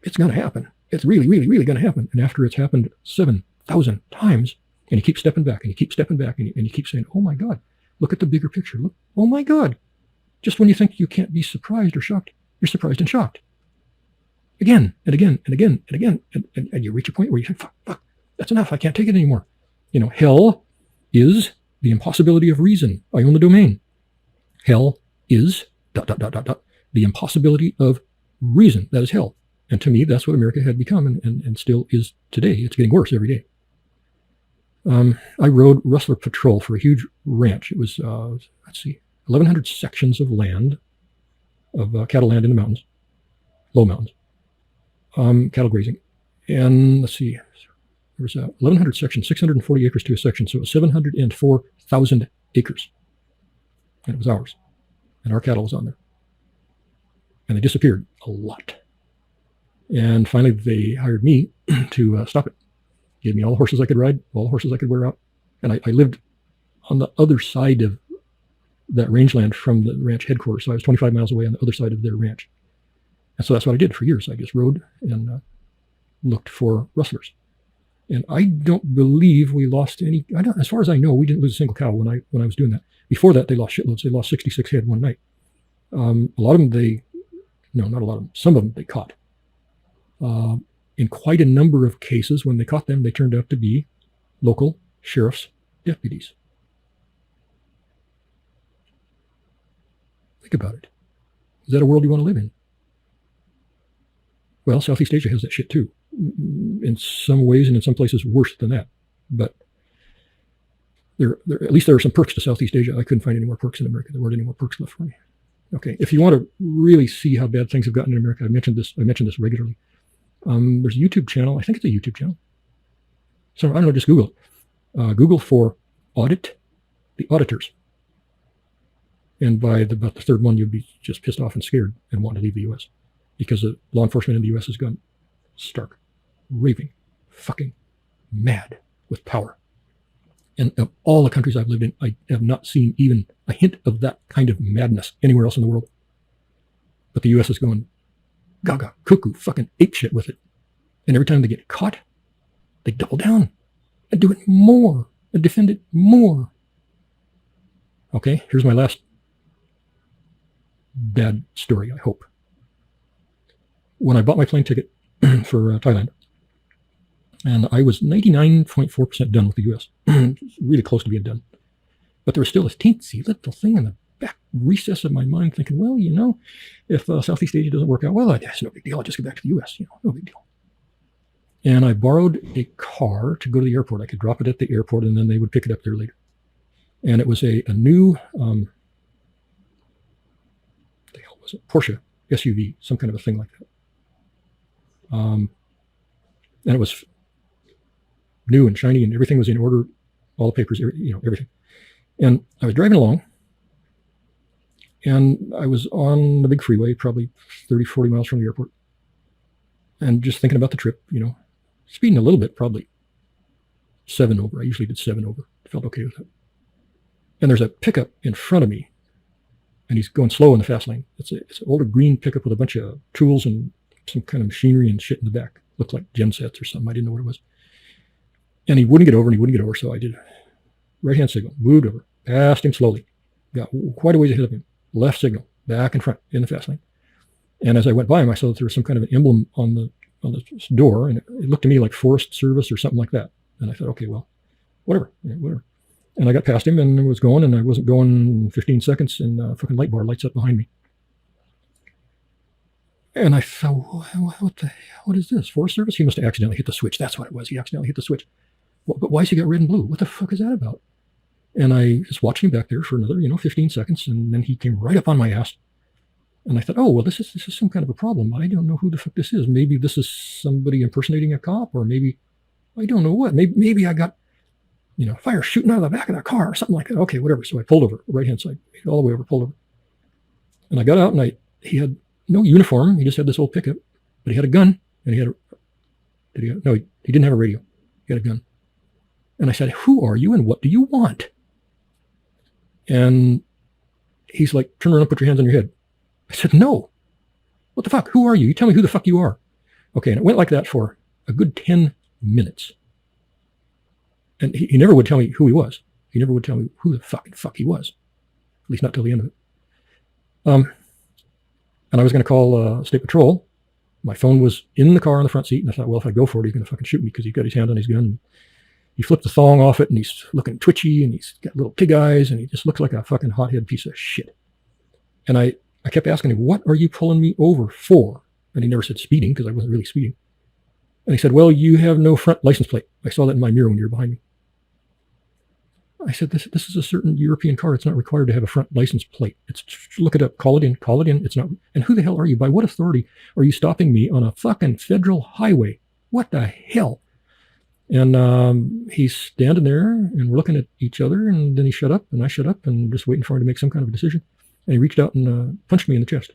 it's going to happen. It's really, really, really going to happen. And after it's happened 7,000 times, and you keep stepping back, and you keep stepping back, and you keep saying, oh my God, look at the bigger picture. Look, oh my God. Just when you think you can't be surprised or shocked, you're surprised and shocked. Again and again and again and again. And you reach a point where you think, fuck, that's enough. I can't take it anymore. Hell is the impossibility of reason. I own the domain. Hell is ... the impossibility of reason. That is hell. And to me, that's what America had become and still is today. It's getting worse every day. I rode Rustler Patrol for a huge ranch. It was, 1,100 sections of land, of cattle land in the mountains, low mountains, cattle grazing. And there was 1,100 sections, 640 acres to a section. So it was 704,000 acres. And it was ours. And our cattle was on there. And they disappeared a lot. And finally, they hired me to stop it. Gave me all the horses I could ride, all the horses I could wear out. And I lived on the other side of that rangeland from the ranch headquarters. So I was 25 miles away on the other side of their ranch. And so that's what I did for years. I just rode and looked for rustlers. And I don't believe we lost any. As far as I know, we didn't lose a single cow when I was doing that. Before that, they lost shitloads. They lost 66 head one night. A lot of them not a lot of them. Some of them they caught. In quite a number of cases, when they caught them, they turned out to be local sheriff's deputies. Think about it. Is that a world you want to live in? Well, Southeast Asia has that shit too. In some ways and in some places worse than that. But at least there are some perks to Southeast Asia. I couldn't find any more perks in America. There weren't any more perks left for me. Okay, if you want to really see how bad things have gotten in America, I mention this regularly. There's a YouTube channel. I think it's a YouTube channel. So I don't know, just Google it. Google for audit the auditors. And by about the third one, you'd be just pissed off and scared and want to leave the U.S. because the law enforcement in the U.S. has gone stark, raving, fucking mad with power. And of all the countries I've lived in, I have not seen even a hint of that kind of madness anywhere else in the world. But the U.S. is going gaga, cuckoo, fucking apeshit with it. And every time they get caught, they double down and do it more and defend it more. Okay, here's my last bad story, I hope. When I bought my plane ticket for Thailand, and I was 99.4% done with the U.S., really close to being done. But there was still this teensy little thing in the back recess of my mind thinking, well, you know, if Southeast Asia doesn't work out, well, that's no big deal. I'll just get back to the U.S., no big deal. And I borrowed a car to go to the airport. I could drop it at the airport, and then they would pick it up there later. And it was a new, what the hell was it? Porsche SUV, some kind of a thing like that. And it was new and shiny, and everything was in order, all the papers, everything. And I was driving along, and I was on the big freeway, probably 30, 40 miles from the airport, and just thinking about the trip, speeding a little bit, probably 7 over. I usually did 7 over. Felt okay with it. And there's a pickup in front of me, and he's going slow in the fast lane. It's an older green pickup with a bunch of tools and some kind of machinery and shit in the back. Looked like gen sets or something. I didn't know what it was. And he wouldn't get over, so I did right-hand signal, moved over, passed him slowly, got quite a ways ahead of him, left signal, back in front, in the fast lane. And as I went by him, I saw that there was some kind of an emblem on the door, and it looked to me like Forest Service or something like that. And I thought, okay, well, whatever. And I got past him and was going, and I wasn't going 15 seconds, and a fucking light bar lights up behind me. And I thought, what is this? Forest Service? He must have accidentally hit the switch. That's what it was. He accidentally hit the switch. But why's he got red and blue? What the fuck is that about? And I just watched him back there for another, 15 seconds, and then he came right up on my ass. And I thought, oh, well, this is some kind of a problem. I don't know who the fuck this is. Maybe this is somebody impersonating a cop, or maybe, I don't know what. Maybe I got, fire shooting out of the back of that car or something like that. Okay, whatever. So I pulled over, right-hand side, made it all the way over, pulled over. And I got out, and he had no uniform. He just had this old pickup, but he had a gun, and he didn't have a radio. He had a gun. And I said, who are you and what do you want? And he's like, turn around and put your hands on your head. I said, no. What the fuck? Who are you? You tell me who the fuck you are. Okay, and it went like that for a good 10 minutes. And he never would tell me who he was. He never would tell me who the fuck he was. At least not till the end of it. And I was going to call State Patrol. My phone was in the car in the front seat, and I thought, well, if I go for it, he's going to fucking shoot me because he's got his hand on his gun. He flipped the thong off it, and he's looking twitchy, and he's got little pig eyes, and he just looks like a fucking hothead piece of shit. And I kept asking him, what are you pulling me over for? And he never said speeding, because I wasn't really speeding. And he said, well, you have no front license plate. I saw that in my mirror when you were behind me. I said, this is a certain European car. It's not required to have a front license plate. Look it up, call it in. It's not. And who the hell are you? By what authority are you stopping me on a fucking federal highway? What the hell? And he's standing there, and we're looking at each other, and then he shut up, and I shut up, and just waiting for him to make some kind of a decision. And he reached out and punched me in the chest.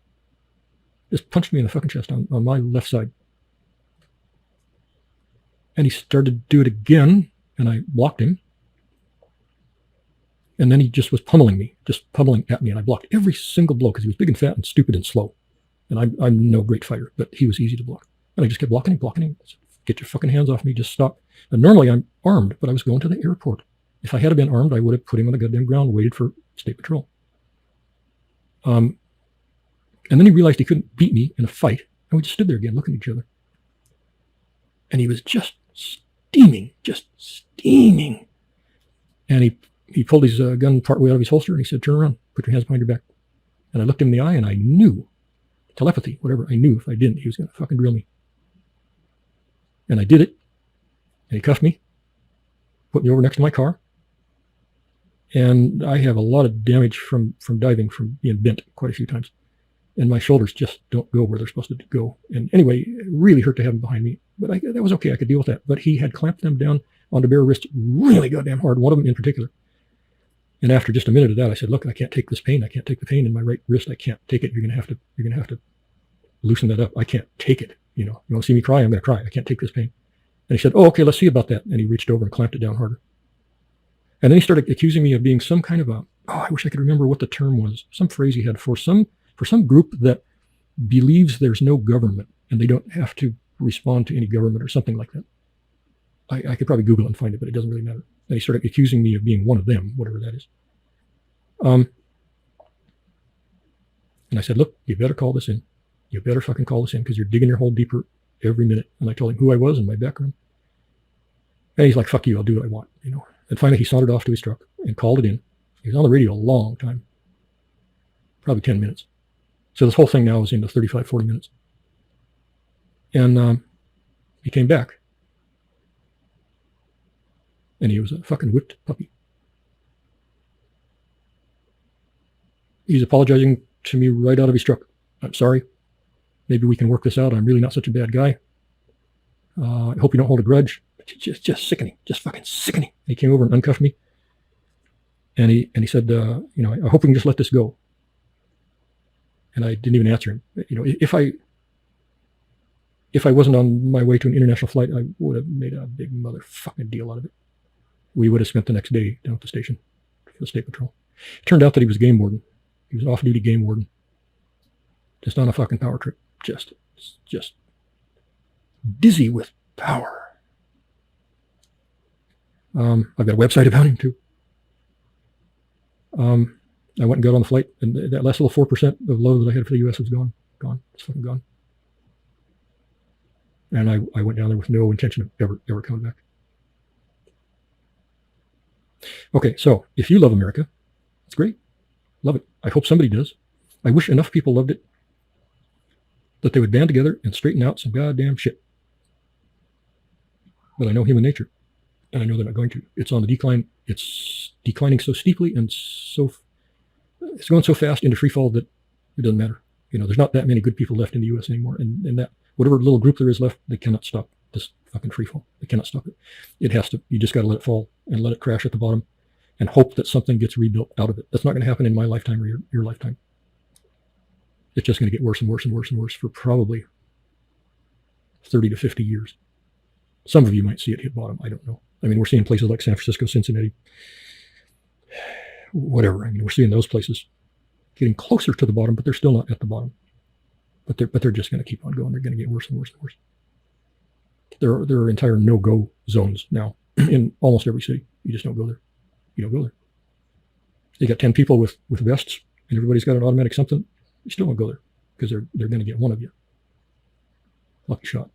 Just punched me in the fucking chest on my left side. And he started to do it again, and I blocked him. And then he just was pummeling at me, and I blocked every single blow because he was big and fat and stupid and slow. And I'm no great fighter, but he was easy to block. And I just kept blocking him. I said, get your fucking hands off me, just stop. And normally I'm armed, but I was going to the airport. If I had been armed, I would have put him on the goddamn ground, waited for State Patrol. And then he realized he couldn't beat me in a fight, and we just stood there again, looking at each other. And he was just steaming. And he pulled his gun partway out of his holster, and he said, turn around, put your hands behind your back. And I looked him in the eye, and I knew, telepathy, whatever, I knew if I didn't, he was going to fucking drill me. And I did it, and he cuffed me, put me over next to my car. And I have a lot of damage from diving, from being bent quite a few times. and my shoulders just don't go where they're supposed to go. And anyway, it really hurt to have him behind me, but that was okay. I could deal with that. But he had clamped them down onto bare wrists really goddamn hard, one of them in particular. And after just a minute of that, I said, look, I can't take this pain. I can't take the pain in my right wrist. I can't take it. You're going to have to loosen that up. I can't take it. You want to see me cry? I'm going to cry. I can't take this pain. And he said, oh, okay, let's see about that. And he reached over and clamped it down harder. And then he started accusing me of being some kind of I wish I could remember what the term was, some phrase he had for some group that believes there's no government and they don't have to respond to any government or something like that. I could probably Google it and find it, but it doesn't really matter. And he started accusing me of being one of them, whatever that is. And I said, look, you better call this in. You better fucking call this in because you're digging your hole deeper every minute. And I told him who I was and my background. And he's like, fuck you, I'll do what I want, And finally he sauntered off to his truck and called it in. He was on the radio a long time, probably 10 minutes. So this whole thing now is into 35, 40 minutes. And he came back. And he was a fucking whipped puppy. He's apologizing to me right out of his truck. I'm sorry. Maybe we can work this out. I'm really not such a bad guy. I hope you don't hold a grudge. Just sickening. Just fucking sickening. He came over and uncuffed me. And he said, I hope we can just let this go. And I didn't even answer him. If I wasn't on my way to an international flight, I would have made a big motherfucking deal out of it. We would have spent the next day down at the station for the state patrol. It turned out that he was a game warden. He was an off-duty game warden. Just on a fucking power trip. Just dizzy with power. I've got a website about him too. I went and got on the flight, and that last little 4% of love that I had for the U.S. was gone. It's fucking gone. And I went down there with no intention of ever coming back. Okay, so if you love America, it's great. Love it. I hope somebody does. I wish enough people loved it that they would band together and straighten out some goddamn shit. But I know human nature, and I know they're not going to. It's on the decline. It's declining so steeply and it's going so fast into free fall that it doesn't matter. There's not that many good people left in the U.S. anymore, and that whatever little group there is left, they cannot stop this fucking free fall. They cannot stop it. It has to. You just got to let it fall and let it crash at the bottom, and hope that something gets rebuilt out of it. That's not going to happen in my lifetime or your lifetime. It's just going to get worse and worse and worse and worse for probably 30 to 50 years. Some of you might see it hit bottom. I don't know. I mean, we're seeing places like San Francisco, Cincinnati, whatever. I mean, we're seeing those places getting closer to the bottom, but they're still not at the bottom. But they're just going to keep on going. They're going to get worse and worse and worse. There are entire no-go zones now in almost every city. You just don't go there. You don't go there. You got 10 people with vests, and everybody's got an automatic something. You still don't go there because they're going to get one of you. Lucky shot,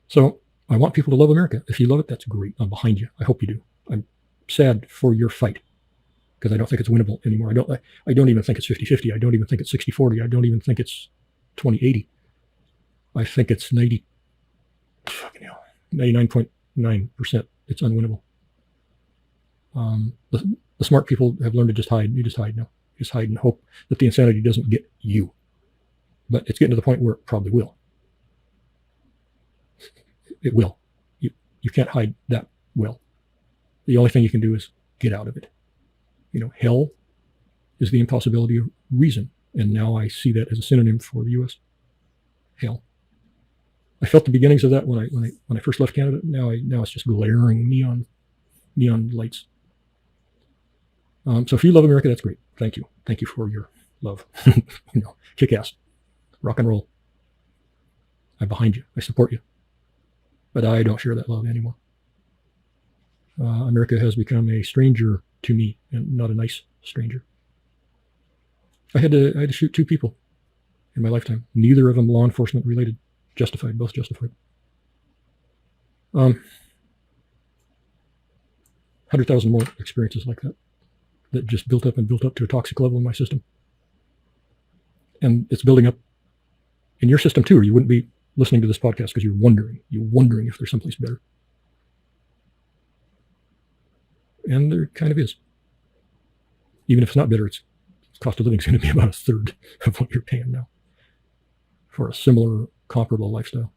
So I want people to love America. If you love it, that's great. I'm behind you. I hope you do. I'm sad for your fight because I don't think it's winnable anymore. I don't even think it's 50-50. I don't even think it's 60-40. I don't even think it's 20-80. I think it's 99.9%. It's unwinnable. The smart people have learned to just hide. You just hide now. You just hide and hope that the insanity doesn't get you. But it's getting to the point where it probably will. It will. You can't hide that well. The only thing you can do is get out of it. Hell is the impossibility of reason. And now I see that as a synonym for the U.S. Hell. I felt the beginnings of that when I first left Canada. Now it's just glaring neon lights. So if you love America, that's great. Thank you. Thank you for your love. Kick ass. Rock and roll. I'm behind you. I support you. But I don't share that love anymore. America has become a stranger to me, and not a nice stranger. I had to shoot 2 people in my lifetime. Neither of them law enforcement related. Justified, both justified. 100,000 more experiences like that just built up to a toxic level in my system. And it's building up in your system too, or you wouldn't be listening to this podcast because you're wondering if there's someplace better. And there kind of is. Even if it's not better, it's cost of living is going to be about a third of what you're paying now for a similar, comparable lifestyle.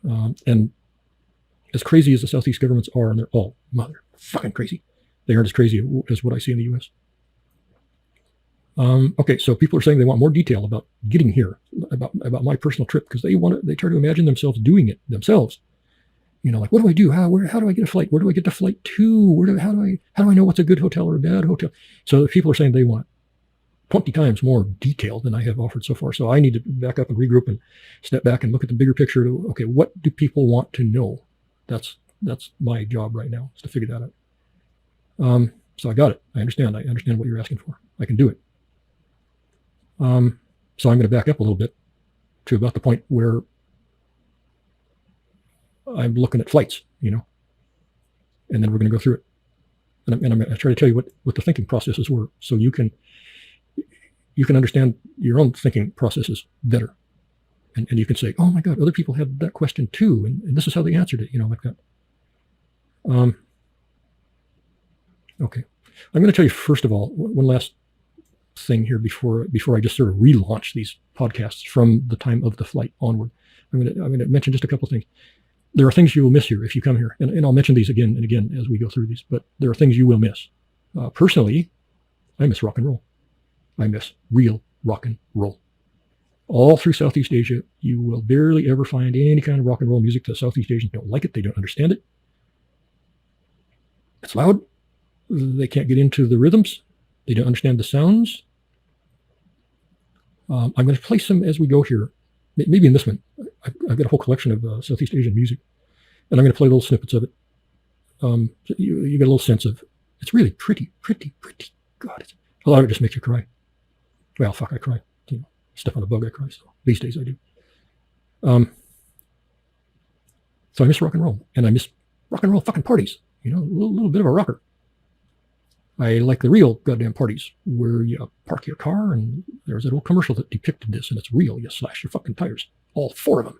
And as crazy as the Southeast governments are, and they're all motherfucking crazy, they aren't as crazy as what I see in the U.S. Okay, so people are saying they want more detail about getting here, about my personal trip, because they try to imagine themselves doing it themselves. Like, what do I do? How do I get a flight? Where do I get the flight to? How do I know what's a good hotel or a bad hotel? So people are saying they want 20 times more detail than I have offered so far. So I need to back up and regroup and step back and look at the bigger picture. Okay, what do people want to know? That's my job right now, is to figure that out. So I got it. I understand what you're asking for. I can do it. So I'm going to back up a little bit to about the point where I'm looking at flights, and then we're going to go through it. And I'm going to try to tell you what the thinking processes were, so you can understand your own thinking processes better. And you can say, oh my God, other people had that question too, and this is how they answered it, like that. Okay. I'm going to tell you, first of all, one last thing here before I just sort of relaunch these podcasts from the time of the flight onward. I'm going to mention just a couple of things. There are things you will miss here if you come here, and I'll mention these again and again as we go through these, but there are things you will miss. Personally, I miss rock and roll. I miss real rock and roll. All through Southeast Asia, you will barely ever find any kind of rock and roll music. The Southeast Asians don't like it. They don't understand it. It's loud. They can't get into the rhythms. They don't understand the sounds. I'm going to play some as we go here. Maybe in this one. I've got a whole collection of Southeast Asian music, and I'm going to play little snippets of it. So you get a little sense of, it's really pretty. God, a lot of it just makes you cry. Well, fuck, I cry. Step on a bug, I cry. So these days I do. So I miss rock and roll, and I miss rock and roll fucking parties. A little bit of a rocker. I like the real goddamn parties where you park your car, and there's an old commercial that depicted this, and it's real. You slash your fucking tires, all 4 of them.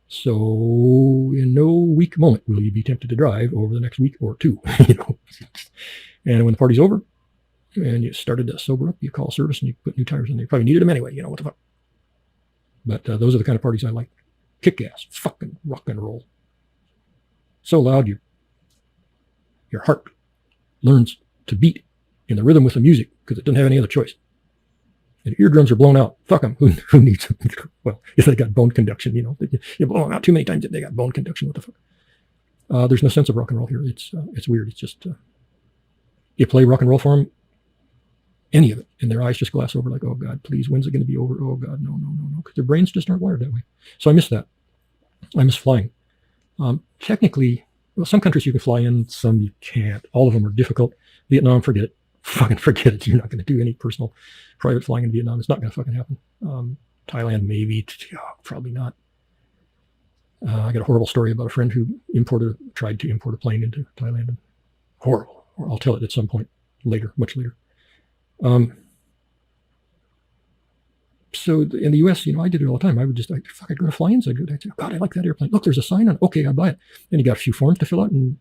So in no weak moment will you be tempted to drive over the next week or 2. And when the party's over and you started to sober up, you call service and you put new tires in. You probably needed them anyway. What the fuck? But those are the kind of parties I like. Kick-ass, fucking rock and roll. So loud your heart learns to beat in the rhythm with the music because it doesn't have any other choice. And eardrums are blown out. Fuck them. Who needs them? Well, if they got bone conduction, you blow them out too many times, they got bone conduction. What the fuck? There's no sense of rock and roll here. It's weird. It's just you play rock and roll for them, any of it, and their eyes just glass over like, oh God, please, when's it going to be over? Oh God, no, because their brains just aren't wired that way. So I miss that. I miss flying. Technically, well, some countries you can fly in, some you can't. All of them are difficult. Vietnam, forget it. Fucking forget it. You're not going to do any personal private flying in Vietnam. It's not going to fucking happen. Thailand, maybe. Probably not. I got a horrible story about a friend who tried to import a plane into Thailand. Horrible. I'll tell it at some point later, much later. So in the U.S., I did it all the time. I'd go to fly-ins. I'd say, God, I like that airplane. Look, there's a sign on it. Okay, I buy it. And you got a few forms to fill out and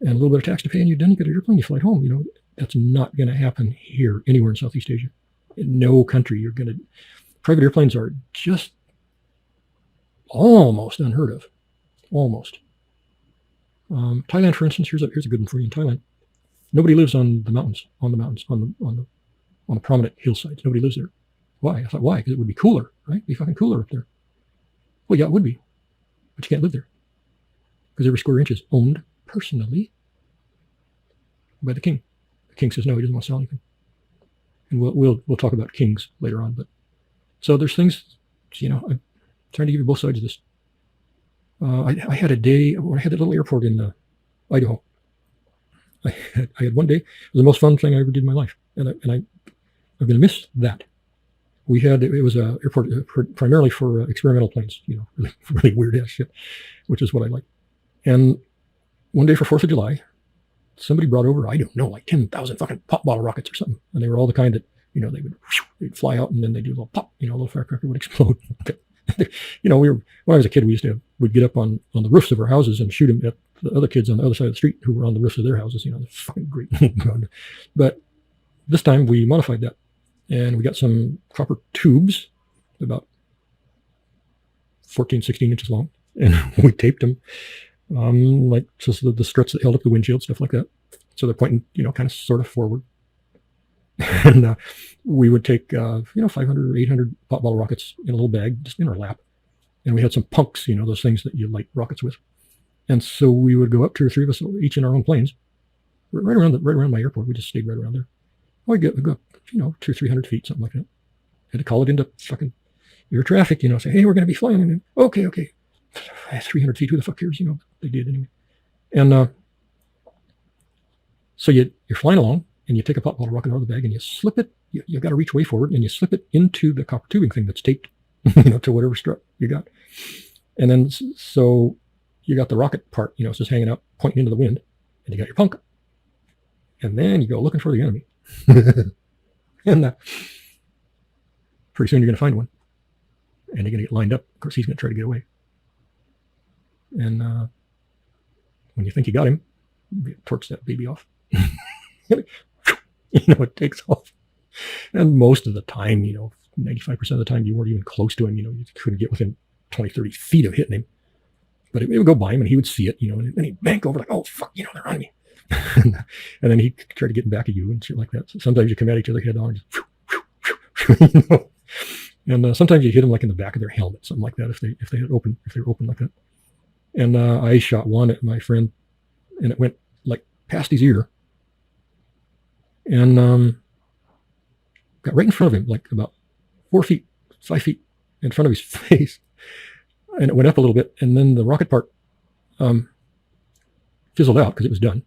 a little bit of tax to pay, and you're done. You get an airplane, you fly home. That's not going to happen here, anywhere in Southeast Asia. In no country, private airplanes are just almost unheard of. Almost. Thailand, for instance, here's a good one for you. In Thailand, nobody lives on the mountains, on the prominent hillsides. Nobody lives there. Why? I thought, why? Because it would be cooler, right? It'd be fucking cooler up there. Well, yeah, it would be. But you can't live there. Because every square inch is owned personally by the king. The king says no, he doesn't want to sell anything. And we'll talk about kings later on. But so there's things, I'm trying to give you both sides of this. I had a day when I had that little airport in Idaho. I had one day. It was the most fun thing I ever did in my life. And I'm going to miss that. It was an airport primarily for experimental planes, really weird ass shit, which is what I like. And one day for 4th of July, somebody brought over, I don't know, like 10,000 fucking pop bottle rockets or something. And they were all the kind that, they'd fly out and then they'd do a little pop, a little firecracker would explode. When I was a kid, we'd get up on the roofs of our houses and shoot them at the other kids on the other side of the street who were on the roofs of their houses. They're fucking great. But this time we modified that, and we got some copper tubes about 14, 16 inches long, and we taped them like just the struts that held up the windshield, stuff like that. So they're pointing, kind of sort of forward. And we would take, 500 or 800 pop bottle rockets in a little bag, just in our lap. And we had some punks, those things that you light rockets with. And so we would go up, 2 or 3 of us, each in our own planes, right around my airport. We just stayed right around there. We go up, 200 or 300 feet, something like that. Had to call it into fucking air traffic, say, hey, we're going to be flying. And okay. 300 feet, who the fuck cares? They did anyway. And so you're flying along, and you take a pop bottle rocket out of the bag, and you slip it. You got to reach way forward, and you slip it into the copper tubing thing that's taped, to whatever strut you got. And then so you got the rocket part, it's just hanging out, pointing into the wind, and you got your punk. And then you go looking for the enemy. And pretty soon you're going to find one, and you're going to get lined up. Of course, he's going to try to get away. And when you think you got him, you torch that baby off. It takes off. And most of the time, 95% of the time, you weren't even close to him. You couldn't get within 20, 30 feet of hitting him. But it would go by him, and he would see it, and then he'd bank over like, oh, fuck, they're on me. And then he'd try to get back at you and shit like that. So sometimes you come at each other head on, and sometimes you hit them like in the back of their helmet, something like that, if they were open like that. And I shot one at my friend, and it went like past his ear, and got right in front of him, like about 4 feet, 5 feet in front of his face. And it went up a little bit, and then the rocket part fizzled out because it was done.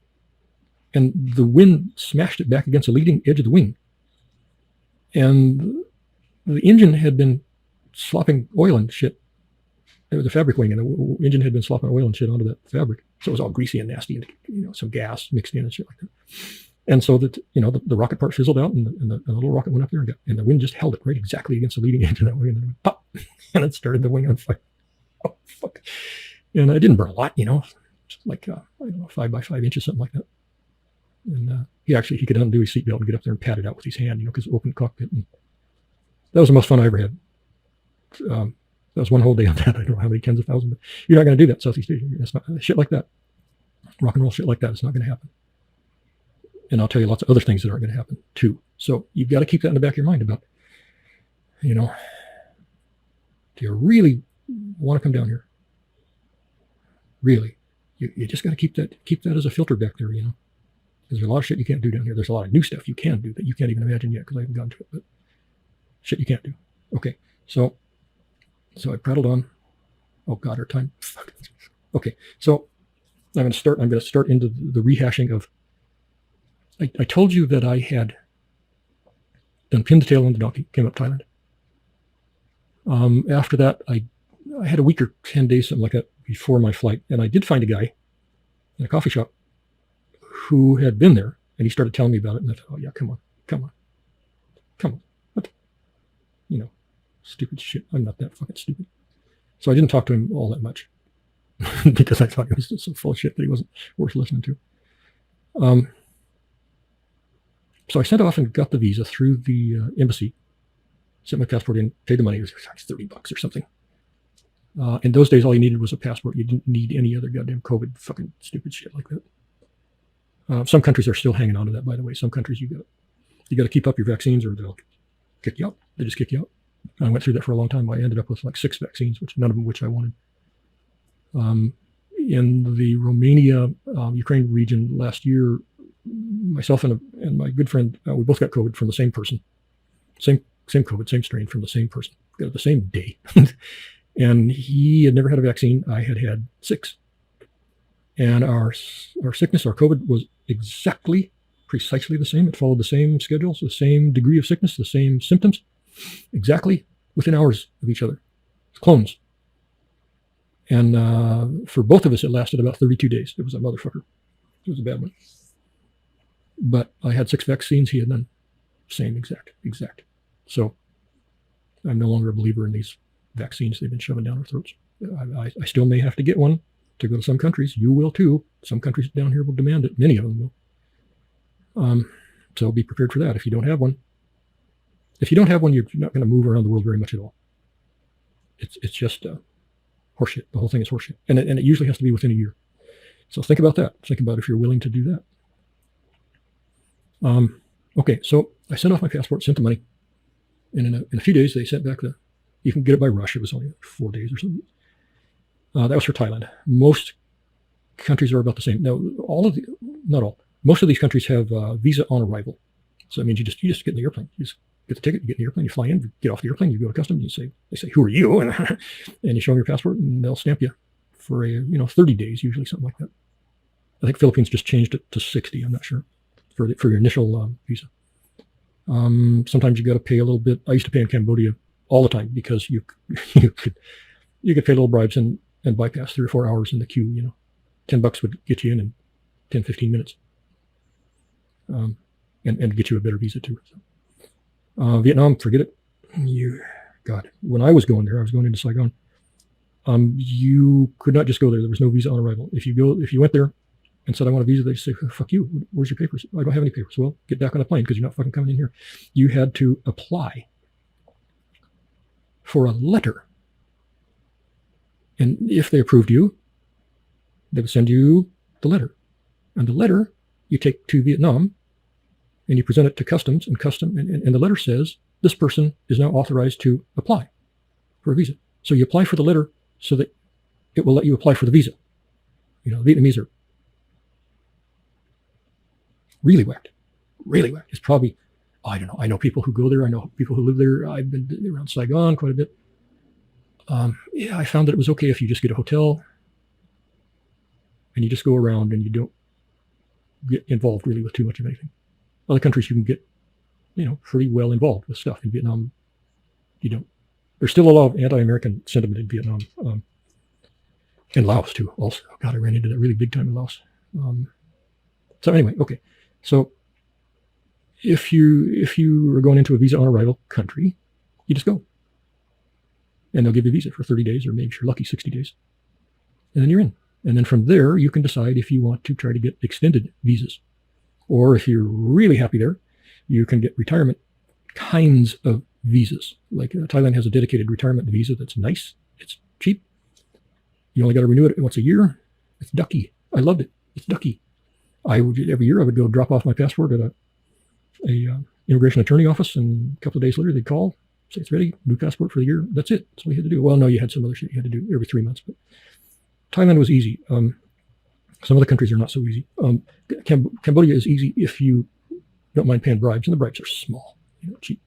And the wind smashed it back against the leading edge of the wing. And the engine had been slopping oil and shit. It was a fabric wing, and the engine had been slopping oil and shit onto that fabric. So it was all greasy and nasty, and some gas mixed in and shit like that. And so that the rocket part fizzled out, and the little rocket went up there, and the wind just held it right exactly against the leading edge of that wing, and it went pop, and it started the wing on fire. Oh fuck! And it didn't burn a lot, like 5 by 5 inches, something like that. And he could undo his seatbelt and get up there and pat it out with his hand, because open cockpit. And that was the most fun I ever had. That was one whole day on that. I don't know how many tens of thousands, but you're not going to do that, Southeast Asia. It's not shit like that. Rock and roll shit like that. It's not going to happen. And I'll tell you lots of other things that aren't going to happen too. So you've got to keep that in the back of your mind about, do you really want to come down here? Really? You just got to keep that as a filter back there, because there's a lot of shit you can't do down here. There's a lot of new stuff you can do that you can't even imagine yet, because I haven't gotten to it, but shit you can't do. Okay, so I prattled on. Oh God, our time. Okay, so I'm going to start into the rehashing of. I told you that I had done pin the tail on the donkey, came up Thailand. After that, I had a week or 10 days, something like that, before my flight, and I did find a guy in a coffee shop who had been there, and he started telling me about it, and I thought, oh yeah, come on, what? Stupid shit. I'm not that fucking stupid. So I didn't talk to him all that much because I thought he was just so full of shit that he wasn't worth listening to. So I sent off and got the visa through the embassy, sent my passport in, paid the money. It was like $30 or something. In those days, all you needed was a passport. You didn't need any other goddamn COVID fucking stupid shit like that. Some countries are still hanging on to that, by the way. Some countries you got to keep up your vaccines, or they'll kick you out. They just kick you out. I went through that for a long time. I ended up with like 6 vaccines, none of them which I wanted. In the Romania, Ukraine region last year, myself and my good friend, we both got COVID from the same person. Same COVID, same strain from the same person. Got it the same day. And he had never had a vaccine. I had had 6. And our sickness, our COVID, was precisely the same. It followed the same schedules, the same degree of sickness, the same symptoms, exactly within hours of each other. It's clones. And for both of us, it lasted about 32 days. It was a motherfucker. It was a bad one. But I had 6 vaccines. He had none. Same exact. So I'm no longer a believer in these vaccines they've been shoving down our throats. I still may have to get one to go to some countries. You will too. Some countries down here will demand it. Many of them will. So be prepared for that. If you don't have one, you're not going to move around the world very much at all. It's just horseshit. The whole thing is horseshit, and it usually has to be within a year. So think about that. Think about if you're willing to do that. Okay, so I sent off my passport, sent the money, and in a few days they sent back you can get it by rush. It was only 4 days or something. That was for Thailand. Most countries are about the same. Now, not all. Most of these countries have visa on arrival. So that means you just get in the airplane. You just get the ticket, you get in the airplane, you fly in, get off the airplane, you go to customs, they say, who are you? And you show them your passport, and they'll stamp you for 30 days, usually something like that. I think Philippines just changed it to 60. I'm not sure for your initial visa. Sometimes you got to pay a little bit. I used to pay in Cambodia all the time because you could pay little bribes and bypass 3 or 4 hours in the queue. $10 would get you in 10, 15 minutes, and get you a better visa too. So, Vietnam, forget it. God, when I was going there, I was going into Saigon. You could not just go there. There was no visa on arrival. If you went there and said, I want a visa, they say, fuck you. Where's your papers? I don't have any papers. Well, get back on the plane because you're not fucking coming in here. You had to apply for a letter. And if they approved you, they would send you the letter. And the letter you take to Vietnam and you present it to customs, and the letter says, this person is now authorized to apply for a visa. So you apply for the letter so that it will let you apply for the visa. Vietnamese are really whacked. Really whacked. It's probably, I don't know. I know people who go there. I know people who live there. I've been around Saigon quite a bit. I found that it was okay if you just get a hotel and you just go around and you don't get involved really with too much of anything. Other countries you can get, pretty well involved with stuff. In Vietnam, you don't. There's still a lot of anti-American sentiment in Vietnam, and Laos too. Also, God, I ran into that really big time in Laos. So anyway, okay. So if you are going into a visa on arrival country, you just go, and they'll give you a visa for 30 days, or maybe if you're lucky, 60 days, and then you're in. And then from there, you can decide if you want to try to get extended visas, or if you're really happy there, you can get retirement kinds of visas. Like Thailand has a dedicated retirement visa that's nice. It's cheap. You only got to renew it once a year. It's ducky. I loved it. It's ducky. Every year I would go drop off my passport at a immigration attorney office, and a couple of days later they'd call, say it's ready, new passport for the year. That's it. That's all you had to do. Well, no, you had some other shit you had to do every 3 months, but Thailand was easy. Some other countries are not so easy. Cambodia is easy if you don't mind paying bribes, and the bribes are small, cheap.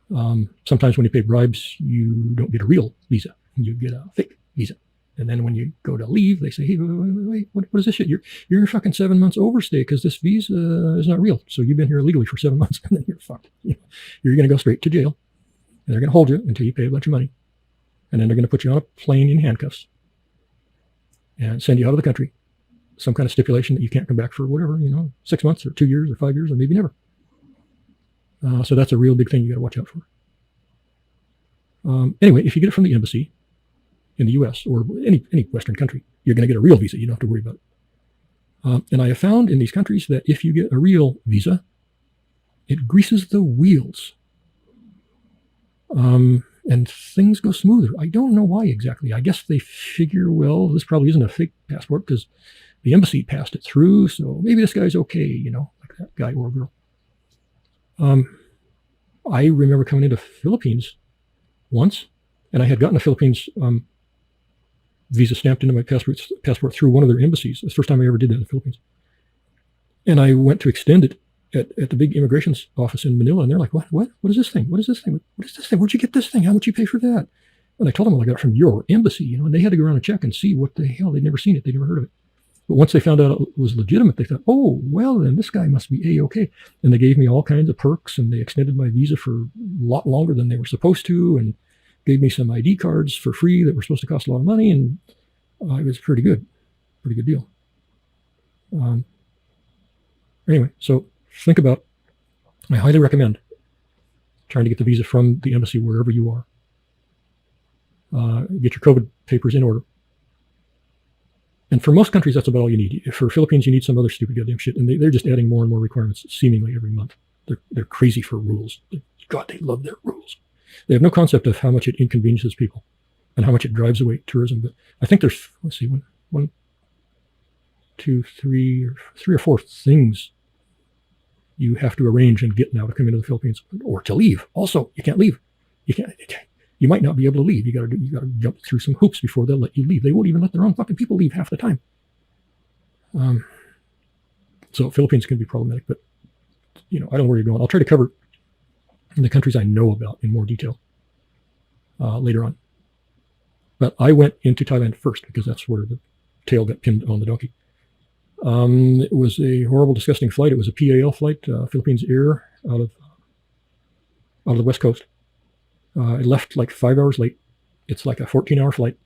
Sometimes when you pay bribes, you don't get a real visa. You get a fake visa. And then when you go to leave, they say, hey, wait, what is this shit? You're fucking 7 months overstay because this visa is not real. So you've been here illegally for 7 months, and then you're fucked. You're going to go straight to jail, and they're going to hold you until you pay a bunch of money. And then they're going to put you on a plane in handcuffs and send you out of the country. Some kind of stipulation that you can't come back for whatever, 6 months or 2 years or 5 years or maybe never. So that's a real big thing you got to watch out for. Anyway, if you get it from the embassy in the U.S. or any Western country, you're going to get a real visa. You don't have to worry about it. And I have found in these countries that if you get a real visa, it greases the wheels. And things go smoother. I don't know why exactly. I guess they figure, well, this probably isn't a fake passport because the embassy passed it through, so maybe this guy's okay, like that guy or girl. I remember coming into Philippines once, and I had gotten a Philippines visa stamped into my passport through one of their embassies. It's the first time I ever did that in the Philippines. And I went to extend it at the big immigration office in Manila, and they're like, what is this thing? What is this thing? What is this thing? Where'd you get this thing? How much you pay for that? And I told them, well, I got it from your embassy, and they had to go around and check and see what the hell. They'd never seen it. They'd never heard of it. But once they found out it was legitimate, they thought, oh, well, then this guy must be A-okay. And they gave me all kinds of perks, and they extended my visa for a lot longer than they were supposed to, and gave me some ID cards for free that were supposed to cost a lot of money, and it was pretty good deal. Anyway, so think about, I highly recommend trying to get the visa from the embassy wherever you are. Get your COVID papers in order. And for most countries, that's about all you need. For Philippines, you need some other stupid goddamn shit. And they're just adding more and more requirements seemingly every month. They're crazy for rules. God, they love their rules. They have no concept of how much it inconveniences people and how much it drives away tourism. But I think there's, let's see, one, two, three or four things you have to arrange and get now to come into the Philippines or to leave. Also, you can't leave. You might not be able to leave. You got to jump through some hoops before they'll let you leave. They won't even let their own fucking people leave half the time. So Philippines can be problematic, but I don't know where you're going. I'll try to cover the countries I know about in more detail later on. But I went into Thailand first because that's where the tail got pinned on the donkey. It was a horrible, disgusting flight. It was a PAL flight, Philippines Air, out of the West Coast. It left like 5 hours late. It's like a 14-hour flight.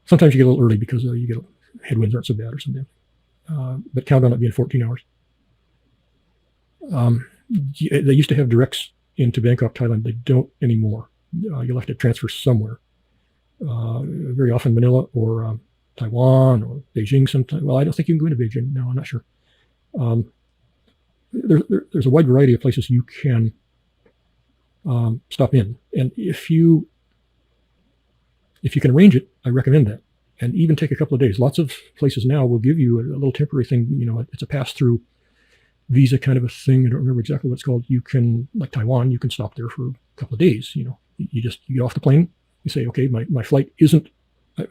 Sometimes you get a little early because you get headwinds aren't so bad or something. But count on it being 14 hours. They used to have directs into Bangkok, Thailand. They don't anymore. You'll have to transfer somewhere. Very often Manila or Taiwan or Beijing sometimes. Well, I don't think you can go into Beijing. No, I'm not sure. There's a wide variety of places you can stop in. And if you can arrange it, I recommend that. And even take a couple of days. Lots of places now will give you a little temporary thing. It's a pass-through visa kind of a thing. I don't remember exactly what it's called. You can, like Taiwan, you can stop there for a couple of days. You get off the plane. You say, okay, my flight isn't,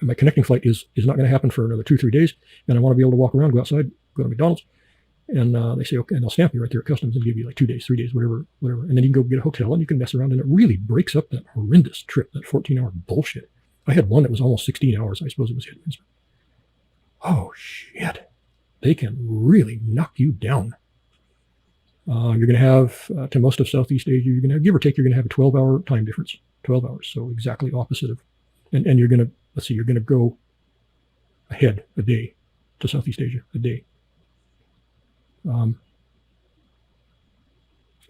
my connecting flight is not going to happen for another 2-3 days. And I want to be able to walk around, go outside, go to McDonald's. And they say, okay, and they'll stamp you right there at customs and give you like 2 days, 3 days, whatever. And then you can go get a hotel and you can mess around. And it really breaks up that horrendous trip, that 14-hour bullshit. I had one that was almost 16 hours. I suppose it was headwinds. Oh, shit. They can really knock you down. You're going to have, to most of Southeast Asia, you're going to have, give or take, you're going to have a 12-hour time difference. 12 hours. So exactly opposite of, and you're going to, let's see, you're going to go ahead a day to Southeast Asia, a day. And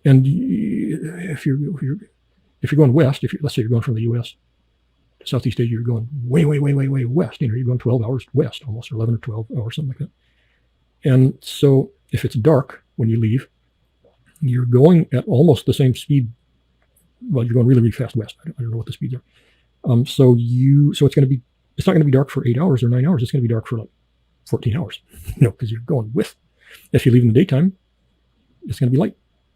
if you're going west, let's say you're going from the U.S. to Southeast Asia, you're going way west. You're going 12 hours west, almost 11 or 12 hours, something like that. And so if it's dark when you leave, you're going at almost the same speed. Well, you're going really fast west. I don't know what the speeds are. So it's not going to be dark for 8 hours or 9 hours. It's going to be dark for like 14 hours, because you're going with. If you leave in the daytime, it's going to be light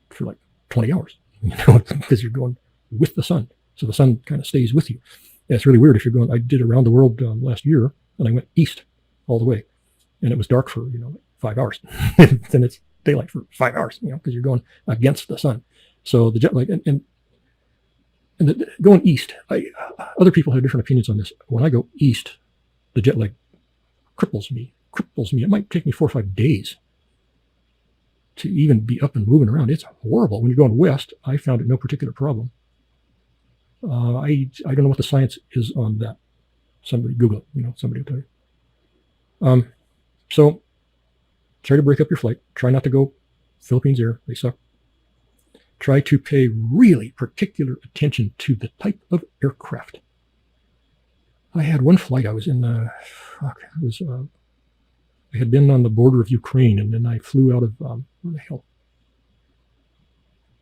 for like 20 hours, because you're going with the sun. So the sun kind of stays with you. And it's really weird if you're going. I did around the world last year, and I went east all the way, and it was dark for 5 hours. Then it's daylight for 5 hours, because you're going against the sun. So the jet lag and going east, other people have different opinions on this. When I go east, the jet lag cripples me. It might take me 4 or 5 days to even be up and moving around. It's horrible. When you're going west, I found it no particular problem. I don't know what the science is on that. Somebody Google it. Somebody will tell you. So try to break up your flight. Try not to go Philippines Air. They suck. Try to pay really particular attention to the type of aircraft. I had one flight. I was in I had been on the border of Ukraine, and then I flew out of where the hell?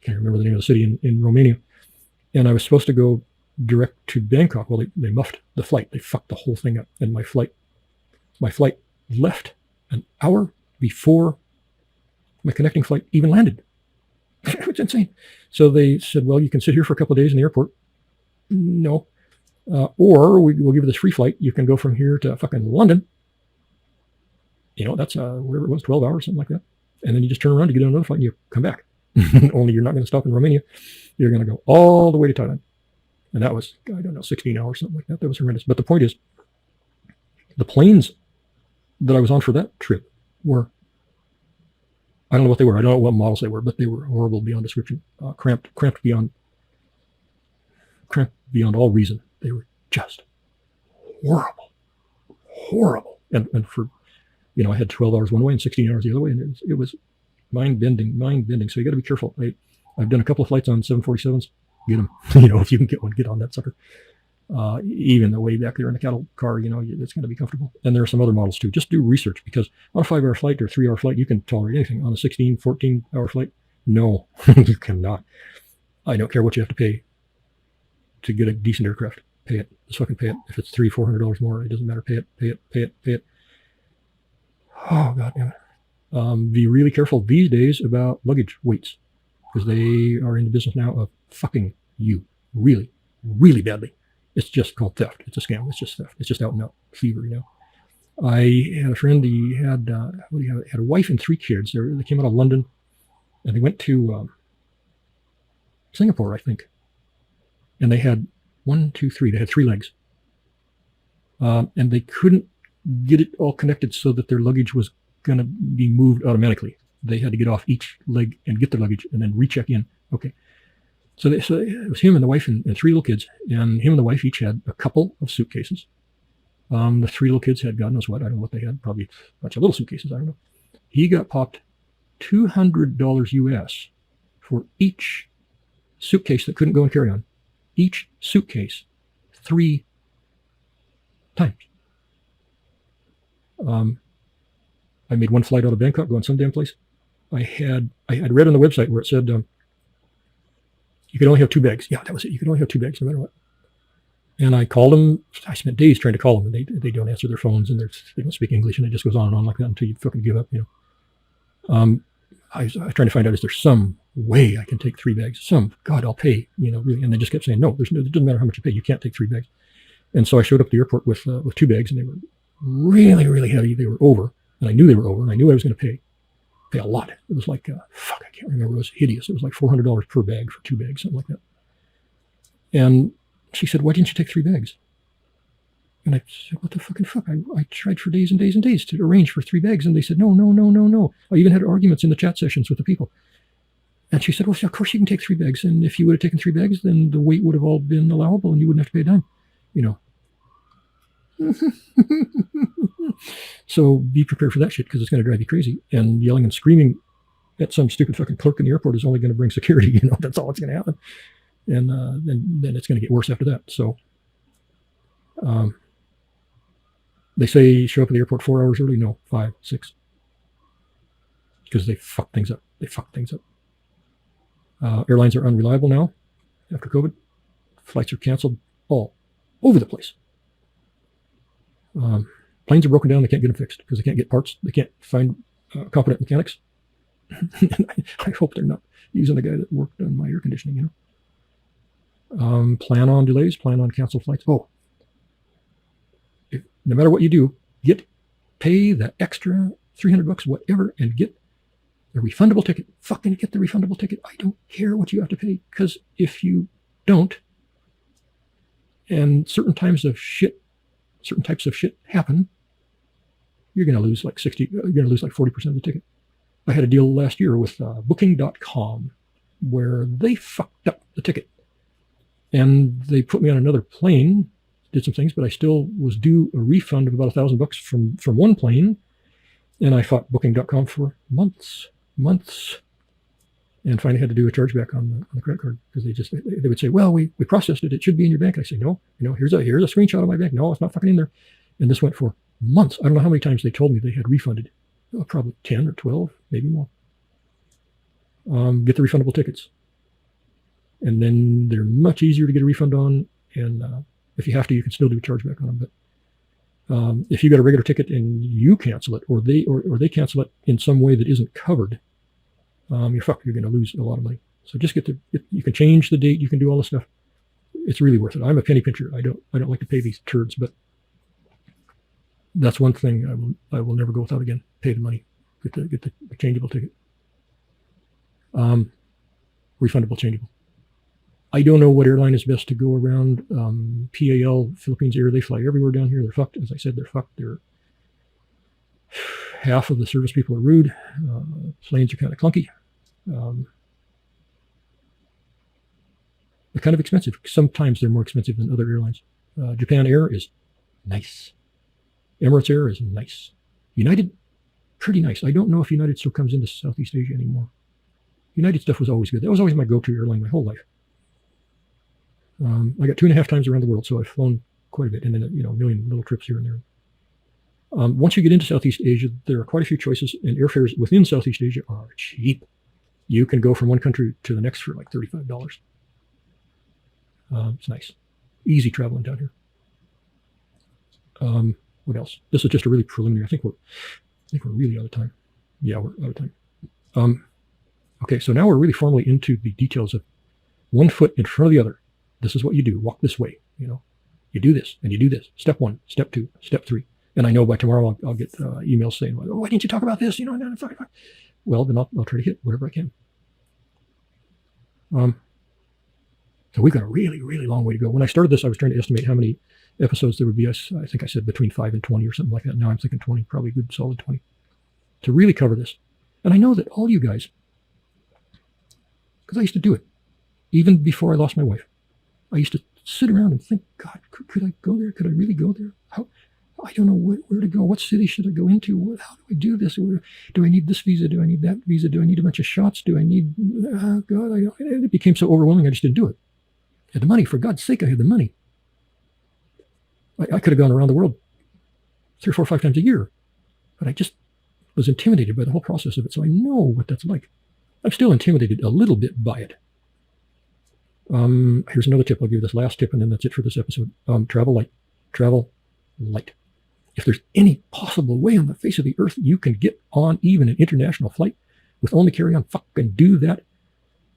Can't remember the name of the city in Romania. And I was supposed to go direct to Bangkok. Well, they muffed the flight. They fucked the whole thing up. And my flight left an hour before my connecting flight even landed. It was insane. So they said, well, you can sit here for a couple of days in the airport. No. Or we'll give you this free flight. You can go from here to fucking London. That's whatever it was, 12 hours, something like that. And then you just turn around to get on another flight and you come back. Only you're not going to stop in Romania. You're going to go all the way to Thailand. And that was, 16 hours, something like that. That was horrendous. But the point is, the planes that I was on for that trip were, I don't know what they were. I don't know what models they were, but they were horrible beyond description. Cramped beyond all reason. They were just horrible. And for, I had 12 hours one way and 16 hours the other way, and it was mind-bending. So you got to be careful. I've done a couple of flights on 747s. Get them. If you can get one, get on that sucker. Even the way back there in the cattle car, it's going to be comfortable. And there are some other models too. Just do research, because on a 5-hour flight or a 3-hour flight, you can tolerate anything. On a 16, 14-hour flight, no, you cannot. I don't care what you have to pay to get a decent aircraft. Pay it. Just fucking pay it. If it's $300-400 more, it doesn't matter. Pay it, pay it, pay it, pay it. Oh, God damn it. Be really careful these days about luggage weights, because they are in the business now of fucking you really, really badly. It's just called theft. It's a scam. It's just theft. It's just out and out fever, I had a friend, he had, had a wife and 3 kids. They came out of London, and they went to Singapore, I think. And they had 1, 2, 3. They had 3 legs. And they couldn't get it all connected so that their luggage was going to be moved automatically. They had to get off each leg and get their luggage and then recheck in. Okay. So it was him and the wife and 3 little kids. And him and the wife each had a couple of suitcases. The 3 little kids had God knows what. I don't know what they had. Probably a bunch of little suitcases. I don't know. He got popped $200 US for each suitcase that couldn't go in carry-on. Each suitcase 3 times. I made one flight out of Bangkok going some damn place. I had read on the website where it said you could only have 2 bags. Yeah, that was it. You could only have 2 bags no matter what. And I called them. I spent days trying to call them, and they don't answer their phones, and they don't speak English, and it just goes on and on like that until you fucking give up, I was trying to find out, is there some way I can take 3 bags? God, I'll pay, really. And they just kept saying, no, it doesn't matter how much you pay. You can't take 3 bags. And so I showed up at the airport with 2 bags, and they were really, really heavy. They were over, and I knew they were over, and I knew I was going to pay a lot. It was like, I can't remember. It was hideous. It was like $400 per bag for 2 bags, something like that. And she said, why didn't you take 3 bags? And I said, what the fucking fuck? I tried for days and days and days to arrange for 3 bags. And they said, no, no, no, no, no. I even had arguments in the chat sessions with the people. And she said, well, of course you can take 3 bags. And if you would have taken 3 bags, then the weight would have all been allowable and you wouldn't have to pay a dime, So be prepared for that shit, because it's going to drive you crazy. And yelling and screaming at some stupid fucking clerk in the airport is only going to bring security. That's all that's going to happen. And then it's going to get worse after that. So they say show up at the airport 4 hours early. No, 5, 6. Because they fuck things up. Airlines are unreliable now after COVID. Flights are canceled all over the place. Planes are broken down. They can't get them fixed because they can't get parts. They can't find competent mechanics. I hope they're not using the guy that worked on my air conditioning, Plan on delays, plan on canceled flights. No matter what you do, pay the extra $300, whatever, and get the refundable ticket. Fucking get the refundable ticket. I don't care what you have to pay, because if you don't, and certain types of shit happen, you're going to lose like 40% of the ticket. I had a deal last year with Booking.com where they fucked up the ticket. And they put me on another plane, did some things, but I still was due a refund of about $1,000 from one plane. And I fought Booking.com for months, and finally had to do a chargeback on the credit card, because they would say, well, we processed it. It should be in your bank. I say, no, here's a screenshot of my bank. No, it's not fucking in there. And this went for months. I don't know how many times they told me they had refunded. Probably 10 or 12, maybe more. Get the refundable tickets. And then they're much easier to get a refund on. And if you have to, you can still do a chargeback on them. But if you got a regular ticket and you cancel it, or they cancel it in some way that isn't covered, you're fucked. You're going to lose a lot of money. So just you can change the date. You can do all this stuff. It's really worth it. I'm a penny pincher. I don't like to pay these turds, but that's one thing I will never go without again. Pay the money. Get the changeable ticket. Refundable changeable. I don't know what airline is best to go around. PAL, Philippines Air, they fly everywhere down here. They're fucked. As I said, they're fucked. Half of the service people are rude. Planes are kind of clunky. They're kind of expensive. Sometimes they're more expensive than other airlines. Japan Air is nice. Emirates Air is nice. United, pretty nice. I don't know if United still comes into Southeast Asia anymore. United stuff was always good. That was always my go-to airline my whole life. I got 2.5 times around the world, so I've flown quite a bit, and then a million little trips here and there. Once you get into Southeast Asia, there are quite a few choices, and airfares within Southeast Asia are cheap. You can go from one country to the next for like $35. It's nice. Easy traveling down here. What else? This is just a really preliminary. I think we're really out of time. Yeah, we're out of time. Okay, so now we're really formally into the details of one foot in front of the other. This is what you do. Walk this way. You do this and you do this. Step 1, step 2, step 3. And I know by tomorrow I'll get emails saying, "Oh, why didn't you talk about this?" Well, then I'll try to hit whatever I can. So we've got a really, really long way to go. When I started this, I was trying to estimate how many episodes there would be. I think I said between 5 and 20 or something like that. Now I'm thinking 20, probably a good solid 20, to really cover this. And I know that all you guys, because I used to do it, even before I lost my wife, I used to sit around and think, God, could I go there? Could I really go there? How? I don't know where to go. What city should I go into? How do I do this? Do I need this visa? Do I need that visa? Do I need a bunch of shots? Do I need, God, it became so overwhelming, I just didn't do it. I had the money, for God's sake, I had the money. I could have gone around the world 3 or 4 or 5 times a year, but I just was intimidated by the whole process of it. So I know what that's like. I'm still intimidated a little bit by it. Here's another tip. I'll give you this last tip, and then that's it for this episode. Travel light. Travel light. If there's any possible way on the face of the earth you can get on even an international flight with only carry-on, fucking do that.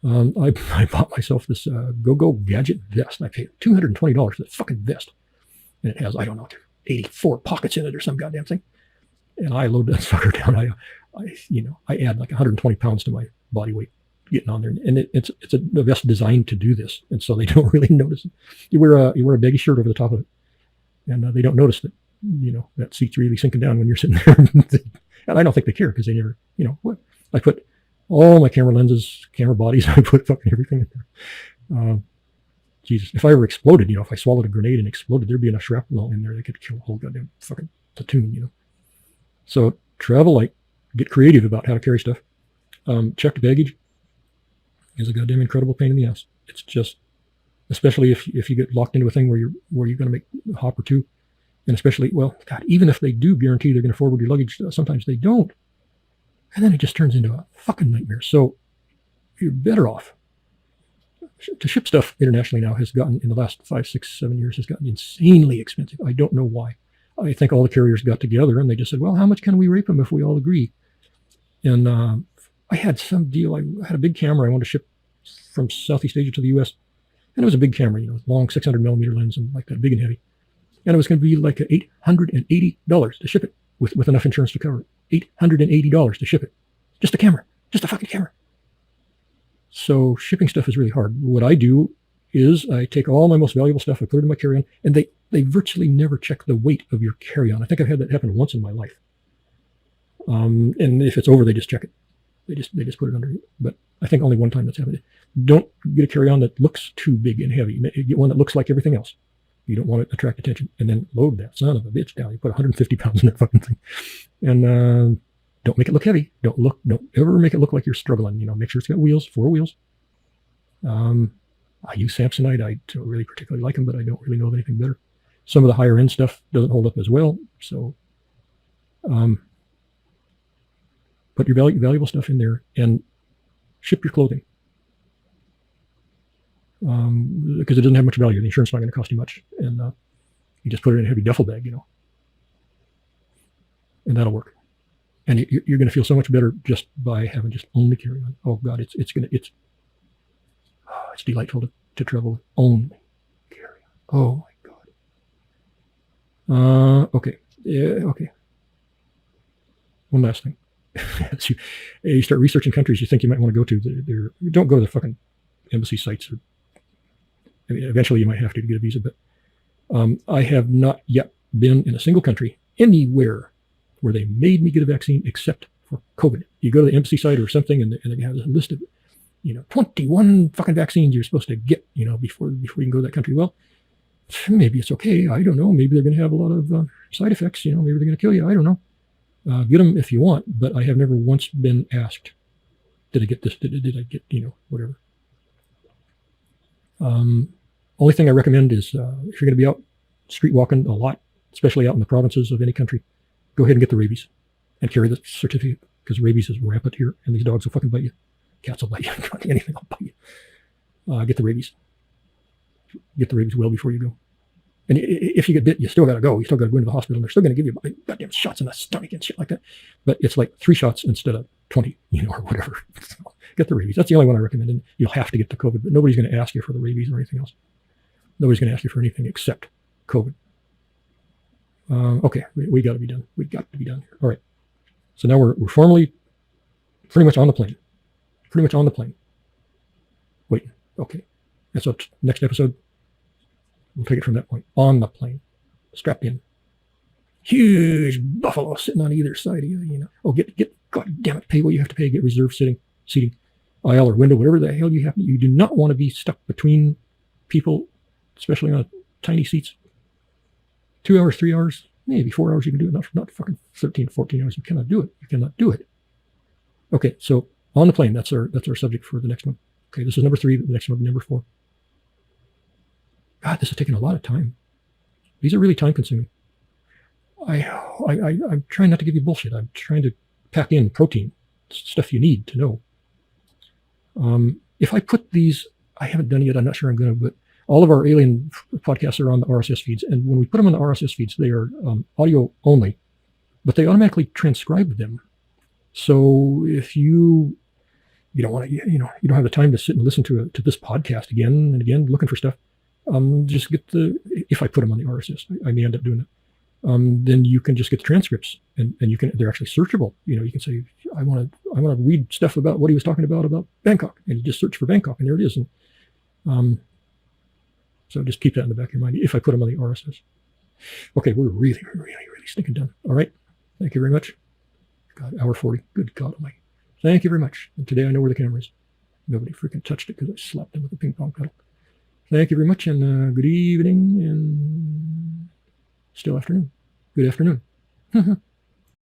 I bought myself this Go-Go Gadget vest. I paid $220 for that fucking vest. And it has, I don't know, 84 pockets in it or some goddamn thing. And I load that sucker down. I add like 120 pounds to my body weight getting on there. And it's a vest designed to do this. And so they don't really notice it. You wear a baggy shirt over the top of it. And they don't notice that, that seat's really sinking down when you're sitting there. And I don't think they care because they never, what? I put all my camera lenses, camera bodies, I put fucking everything in there. Jesus, if I ever exploded, if I swallowed a grenade and exploded, there'd be enough shrapnel in there that could kill a whole goddamn fucking platoon, So travel light, get creative about how to carry stuff. Checked baggage is a goddamn incredible pain in the ass. It's just, especially if you get locked into a thing where you're going to make a hop or two, and especially, well, God, even if they do guarantee they're going to forward your luggage, sometimes they don't, and then it just turns into a fucking nightmare. So you're better off. To ship stuff internationally now has gotten, in the last 5, 6, 7 years, has gotten insanely expensive. I don't know why. I think all the carriers got together and they just said, well, how much can we rape them if we all agree? And I had some deal. I had a big camera I wanted to ship from Southeast Asia to the U.S. And it was a big camera, long 600 millimeter lens and like that, big and heavy. And it was going to be like $880 to ship it with enough insurance to cover it. $880 to ship it. Just a camera. Just a fucking camera. So shipping stuff is really hard. What I do is I take all my most valuable stuff, I put it in my carry-on, and they virtually never check the weight of your carry-on. I think I've had that happen once in my life. And if it's over, they just check it. They just put it under. But I think only one time that's happened. Don't get a carry-on that looks too big and heavy. Get one that looks like everything else. You don't want to attract attention. And then load that son of a bitch down. You put 150 pounds in that fucking thing. And don't make it look heavy. Don't ever make it look like you're struggling. Make sure it's got wheels, 4 wheels. I use Samsonite. I don't really particularly like them, but I don't really know of anything better. Some of the higher end stuff doesn't hold up as well. So put your valuable stuff in there and ship your clothing. Because it doesn't have much value. The insurance is not going to cost you much. And you just put it in a heavy duffel bag, and that'll work. And you're going to feel so much better just by having just only carry on. Oh God, it's delightful to travel with only carry on. Oh my God. Okay. Yeah. Okay. One last thing. As you start researching countries you think you might want to go to, don't go to the fucking embassy sites. Eventually you might have to get a visa, but I have not yet been in a single country anywhere where they made me get a vaccine except for COVID. You go to the embassy site or something, and they have a list of 21 fucking vaccines you're supposed to get before you can go to that country. Well, maybe it's okay. I don't know. Maybe they're going to have a lot of side effects. Maybe they're going to kill you. I don't know. Get them if you want, but I have never once been asked, did I get this? Did I get whatever? Only thing I recommend is if you're going to be out street walking a lot, especially out in the provinces of any country, go ahead and get the rabies and carry the certificate, because rabies is rampant here, and these dogs will fucking bite you. Cats will bite you. Anything will bite you. Get the rabies. Get the rabies well before you go. And if you get bit, you still got to go. You still got to go into the hospital, and they're still going to give you goddamn shots in the stomach and shit like that. But it's like 3 shots instead of 20, or whatever. Get the rabies. That's the only one I recommend. And you'll have to get the COVID, but nobody's going to ask you for the rabies or anything else. Nobody's going to ask you for anything except COVID. Okay, we got to be done. We got to be done here. All right. So now we're formally pretty much on the plane. Pretty much on the plane. Wait, okay. And so next episode, we'll take it from that point. On the plane. Strapped in. Huge buffalo sitting on either side of you, Oh, get, God damn it, pay what you have to pay. Get reserved seating, aisle or window, whatever the hell you have. You do not want to be stuck between people, especially on tiny seats. 2 hours, 3 hours, maybe 4 hours you can do it. Not fucking 13, 14 hours. You cannot do it. You cannot do it. Okay, so on the plane, that's our subject for the next one. Okay, this is number 3. The next one will be number 4. God, this is taking a lot of time. These are really time consuming. I'm trying not to give you bullshit. I'm trying to pack in protein, stuff you need to know. If I put these, I haven't done it yet. I'm not sure I'm going to, but all of our alien podcasts are on the RSS feeds. And when we put them on the RSS feeds, they are audio only, but they automatically transcribe them. So if you don't want to, you don't have the time to sit and listen to this podcast again and again, looking for stuff, just get if I put them on the RSS, I may end up doing that. Then you can just get the transcripts, and they're actually searchable. You can say, I want to read stuff about what he was talking about Bangkok, and you just search for Bangkok, and there it is. And so just keep that in the back of your mind if I put them on the RSS. Okay, we're really, really, really stinking done. All right, thank you very much. God, hour 40. Good God Almighty. Thank you very much. And today I know where the camera is. Nobody freaking touched it because I slapped them with a ping pong paddle. Thank you very much, and good evening, and still afternoon. Good afternoon.